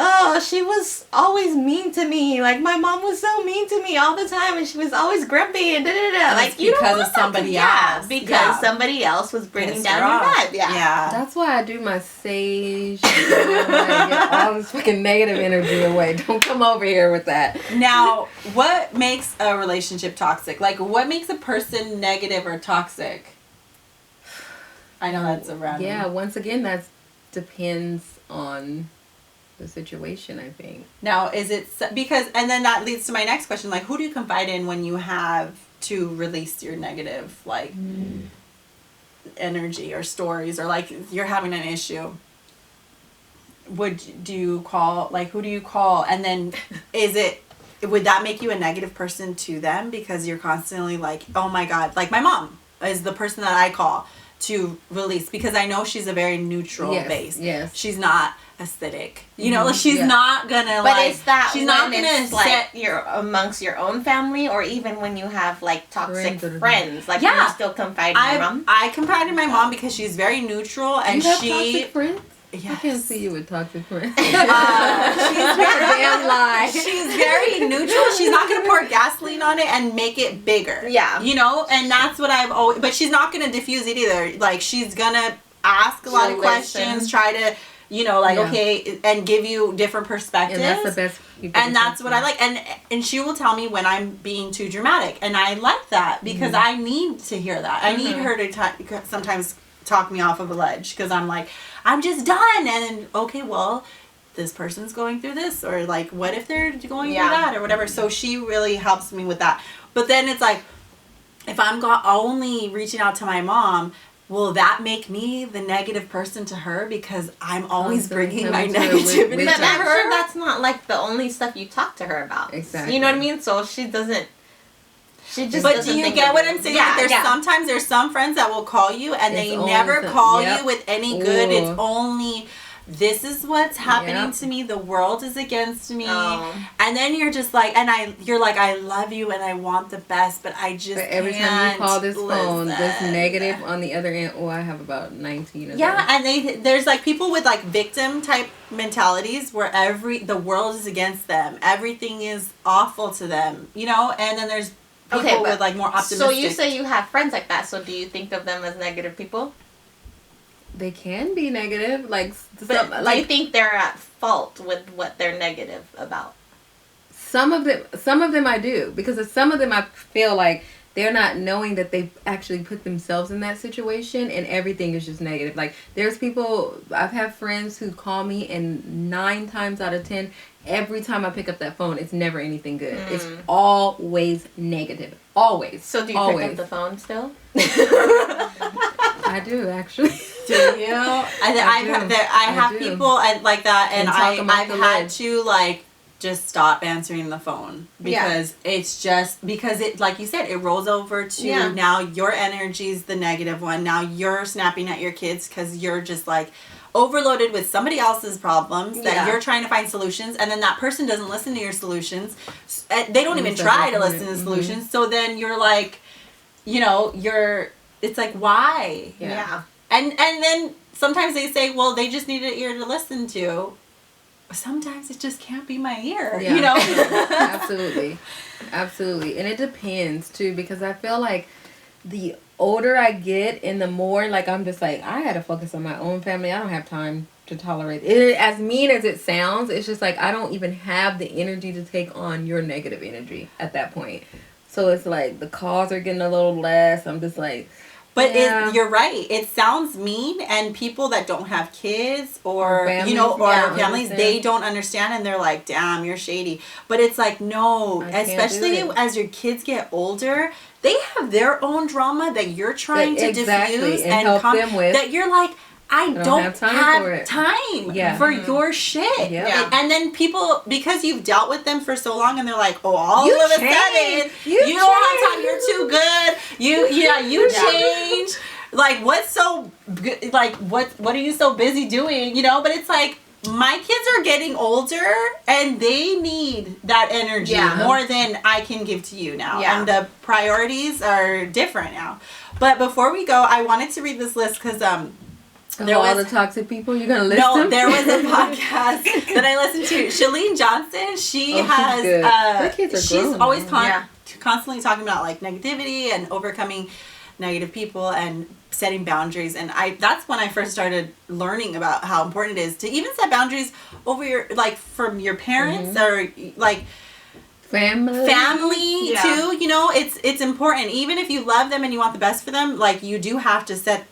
oh, she was always mean to me. Like, my mom was so mean to me all the time, and she was always grumpy and da-da-da. Like, you don't want that. Somebody else. Yeah, because somebody else was bringing down your vibe. Yeah. That's why I do my sage. Get all this fucking negative energy away. Don't come over here with that. Now, what makes a relationship toxic? Like, what makes a person negative or toxic? I know that's a random. Yeah, once again, that depends on the situation, I think. Now, is it because, and then that leads to my next question, like, who do you confide in when you have to release your negative, like, energy or stories, or, like, you're having an issue? Do you call, like, who do you call? And then would that make you a negative person to them, because you're constantly like, oh my God, like, my mom is the person that I call to release, because I know she's a very neutral base. Yes. She's not acidic, you know. She's not gonna, but like, is that she's when not gonna it's like you're amongst your own family, or even when you have, like, toxic friends, like, you still confide in your mom? I confide in my mom because she's very neutral, and you have toxic friends? Yes. I can't see you with toxic friends. She's very damn lie. She's very neutral. She's not gonna pour gasoline on it and make it bigger. Yeah, you know, and that's what I've always. But she's not gonna diffuse it either. Like, she's gonna ask a lot of questions, try to, you know, like, okay, and give you different perspectives. And that's the best. And that's what I like. And she will tell me when I'm being too dramatic, and I like that, because I need to hear that. I need her to sometimes talk me off of a ledge, because I'm like, I'm just done. And then, okay, well, this person's going through this, or, like, what if they're going through that, or whatever. So she really helps me with that. But then it's like, if I'm only reaching out to my mom, will that make me the negative person to her, because I'm always bringing my negativity to her? Sure that's not, like, the only stuff you talk to her about. Exactly. You know what I mean? So she doesn't. But do you get what I'm saying? Yeah, like, sometimes there's some friends that will call you, and they never call you with any good. It's only, this is what's happening to me. The world is against me. And then you're just like, you're like, I love you and I want the best, but I just every time you call this phone, this negative on the other end. I have about 19 of them. Yeah, and there's, like, people with, like, victim type mentalities where the world is against them. Everything is awful to them, you know? And then there's people with, like, more optimistic. So you say you have friends like that, so do you think of them as negative people? They can be negative, like, do you think they're at fault with what they're negative about? Some of them I do, because some of them I feel like they're not knowing that they actually put themselves in that situation, and everything is just negative. Like, there's people, I've had friends who call me, and 9 times out of 10, every time I pick up that phone, it's never anything good. It's always negative. Always. So do you pick up the phone still? I do, actually. Do you? I have do. people like that, and I've had lid. to like just stop answering the phone because it's just because it, like you said, it rolls over to now your energy's the negative one. Now you're snapping at your kids because you're just like overloaded with somebody else's problems that you're trying to find solutions, and then that person doesn't listen to your solutions. They don't even try to listen to the solutions. So then you're like, it's like, why? Yeah. And then sometimes they say, well, they just need an ear to listen to. Sometimes it just can't be my ear, Absolutely. Absolutely. And it depends, too, because I feel like the older I get and the more, like, I'm just like, I had to focus on my own family. I don't have time to tolerate it. As mean as it sounds, it's just like, I don't even have the energy to take on your negative energy at that point. So it's like, the calls are getting a little less. I'm just like... But you're right. It sounds mean, and people that don't have kids or families, they don't understand, and they're like, "Damn, you're shady." But it's like, no, especially as your kids get older, they have their own drama that you're trying to diffuse and help them with. That you're like, I don't have time for your shit. Yeah. And then people, because you've dealt with them for so long, and they're like, oh, all of a sudden, you don't have time. You're too good. You change. Like, what's so good? Like, what are you so busy doing? But it's like, my kids are getting older, and they need that energy more than I can give to you now. Yeah. And the priorities are different now. But before we go, I wanted to read this list because all the toxic people you're gonna list them? There was a podcast that I listened to. Shalene Johnson, she has her kids are she's grown, always constantly talking about like negativity and overcoming negative people and setting boundaries, and that's when I first started learning about how important it is to even set boundaries over your, like, from your parents or like family too. It's important. Even if you love them and you want the best for them, like, you do have to set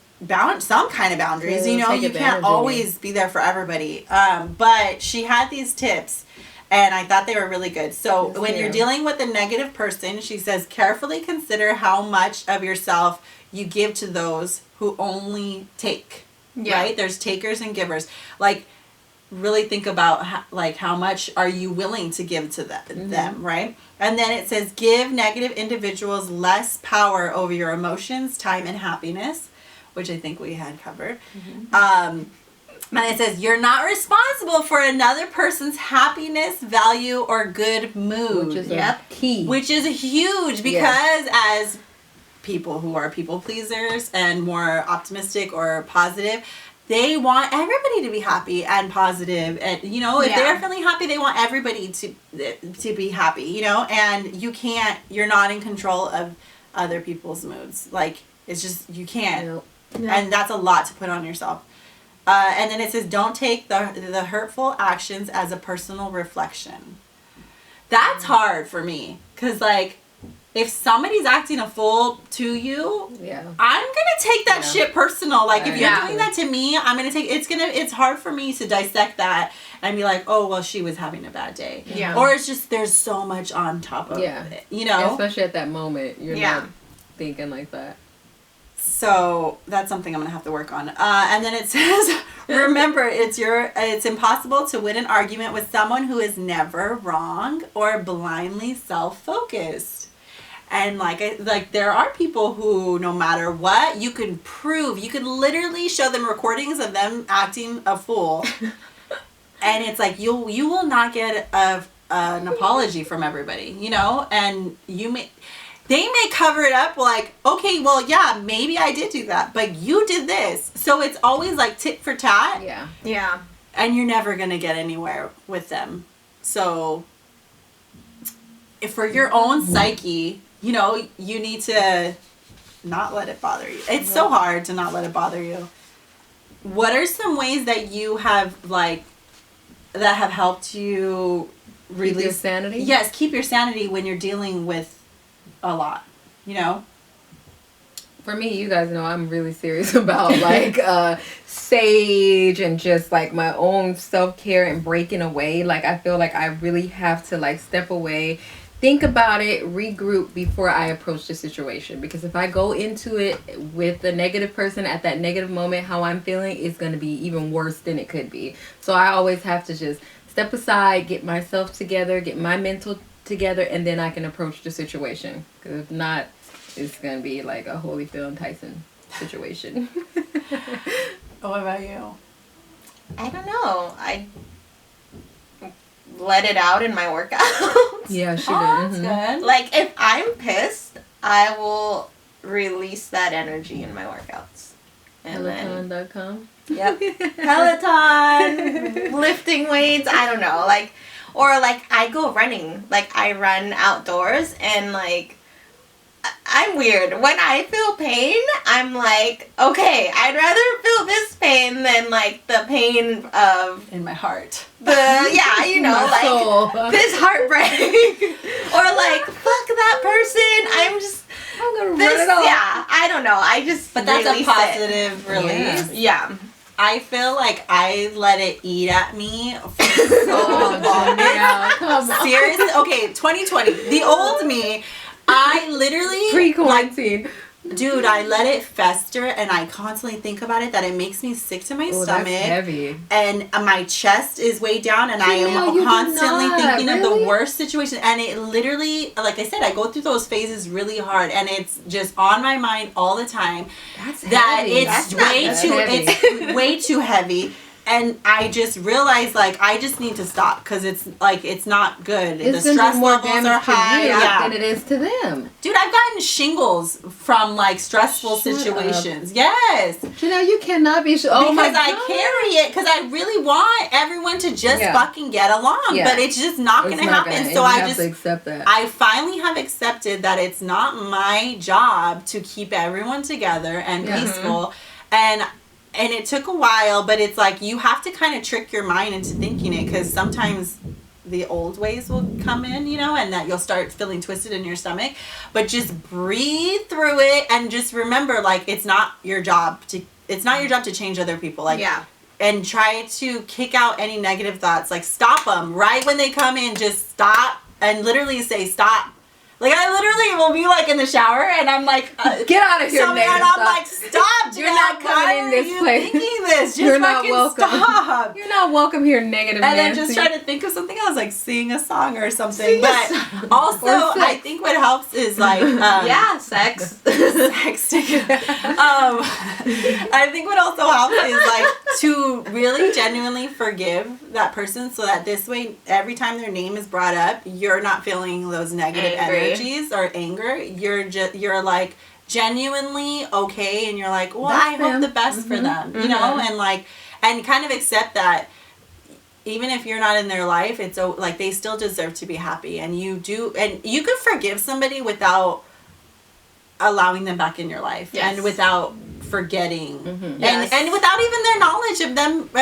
some kind of boundaries. You can't always be there for everybody. But she had these tips, and I thought they were really good. So when you're dealing with a negative person, she says, carefully consider how much of yourself you give to those who only take. Right? There's takers and givers. Like, really think about how much are you willing to give to them, right? And then it says, give negative individuals less power over your emotions, time, and happiness, which I think we had covered. And it says, you're not responsible for another person's happiness, value, or good mood. Which is key. Which is huge, because as people who are people pleasers and more optimistic or positive, they want everybody to be happy and positive. And, if they're feeling happy, they want everybody to be happy, and you're not in control of other people's moods. Like, it's just, you can't. Nope. And that's a lot to put on yourself. And then it says, don't take the hurtful actions as a personal reflection. That's hard for me. Because, like, if somebody's acting a fool to you, I'm going to take that shit personal. Like, if you're doing that to me, I'm going to take, it's hard for me to dissect that and be like, oh, well, she was having a bad day. Yeah. Or it's just, there's so much on top of it, Especially at that moment, you're not thinking like that. So that's something I'm going to have to work on. And then it says, remember, it's impossible to win an argument with someone who is never wrong or blindly self-focused. And like there are people who, no matter what, you can literally show them recordings of them acting a fool. And it's like, you will not get an apology from everybody, and they may cover it up like, okay, well, yeah, maybe I did do that, but you did this. So it's always like tit for tat. Yeah. And you're never going to get anywhere with them. So if for your own psyche, you need to not let it bother you. It's so hard to not let it bother you. What are some ways that you have, that have helped you release keep your sanity? Yes, keep your sanity when you're dealing with a lot. you know? For me, you guys know I'm really serious about like sage and just like my own self-care and breaking away. Like I feel like I really have to like step away, think about it, regroup before I approach the situation. Because if I go into it with a negative person at that negative moment, how I'm feeling is going to be even worse than it could be. So I always have to just step aside, get myself together, get my mental together, and then I can approach the situation. Because if not, it's going to be like a Holyfield and Tyson situation. What about you? I don't know. I let it out in my workout. Yeah, she Oh, did. that's good. Like, if I'm pissed, I will release that energy in my workouts. And then, Peloton.com. yep. Peloton, lifting weights, I don't know. Like, or like I go running. Like, I run outdoors and like, I'm weird. When I feel pain, I'm like, okay, I'd rather feel this pain than like the pain of In my heart. the, yeah, you know, My like soul. this heartbreak. Or like, fuck that person. I'm just, I'm going to this, run it off. yeah, I don't know. I just, But that's a release positive Yeah. release. it. Yeah. I feel like I let it eat at me for so long. Yeah, come on. Seriously? Okay, 2020. The old me, I literally, Pre-quarantine. dude, I let it fester and I constantly think about it that it makes me sick to my Oh, stomach. that's heavy. And my chest is way down and I Janelle, am you do constantly not, thinking of really? the worst situation. And it literally, like I said, I go through those phases really hard and it's just on my mind all the time. That's That heavy. it's That's not way good. too Heavy. it's way too heavy. And I just realized, like, I just need to stop because it's, like, it's not good. It's the gonna stress do more levels damage are high. to you Yeah. than it is to them. Dude, I've gotten shingles from, like, stressful Shut situations. Yes. Janelle, you cannot be oh my Because I God. carry it because I really want everyone to just Yeah. fucking get along. Yeah. But it's just not It's going to not happen. gonna, So and you I have just, to accept that. I finally have accepted that it's not my job to keep everyone together and Yeah. peaceful. And it took a while, but it's like you have to kind of trick your mind into thinking it because sometimes the old ways will come in, you know, and that you'll start feeling twisted in your stomach. But just breathe through it and just remember, like, it's not your job to change other people. Like, Yeah. and try to kick out any negative thoughts. Like, stop them right when they come in. Just stop and literally say stop. Like, I literally will be like in the shower and I'm like, Get out of here, and negative I'm thoughts. like, stop! You're not Why coming in are this you place. thinking this? Just You're not fucking welcome. stop. You're not welcome here, negative And then Nancy. just try to think of something else, like sing a song or something. Sing a But song. also, Or sex. I think what helps is like, Yeah, sex. texting. I think what also helps is like to really genuinely forgive that person, so that this way, every time their name is brought up, you're not feeling those negative Angry. energies or anger. You're like genuinely okay, and you're like, well, That's I hope them. the best for them, you know, and like, and kind of accept that. Even if you're not in their life, it's like they still deserve to be happy, and you do, and you can forgive somebody without allowing them back in your life, Yes. and without forgetting, Yes. and without even their knowledge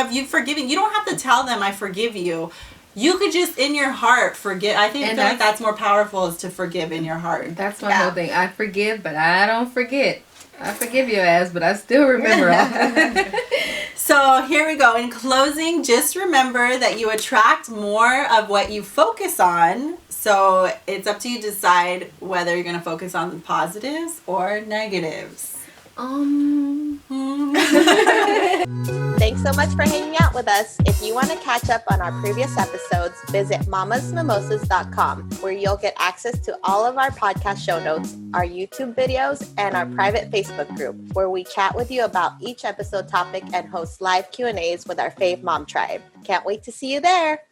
of you forgiving. You don't have to tell them I forgive you. You could just in your heart forgive. I think And feel like that's more powerful, is to forgive in your heart. That's my Yeah. whole thing. I forgive, but I don't forget. I forgive your ass, but I still remember all. So here we go. In closing, just remember that you attract more of what you focus on. So it's up to you to decide whether you're going to focus on the positives or negatives. Thanks so much for hanging out with us. If you want to catch up on our previous episodes, visit mamasmimosas.com, where you'll get access to all of our podcast show notes, our YouTube videos, and our private Facebook group, where we chat with you about each episode topic and host live Q&As with our fave mom tribe. Can't wait to see you there.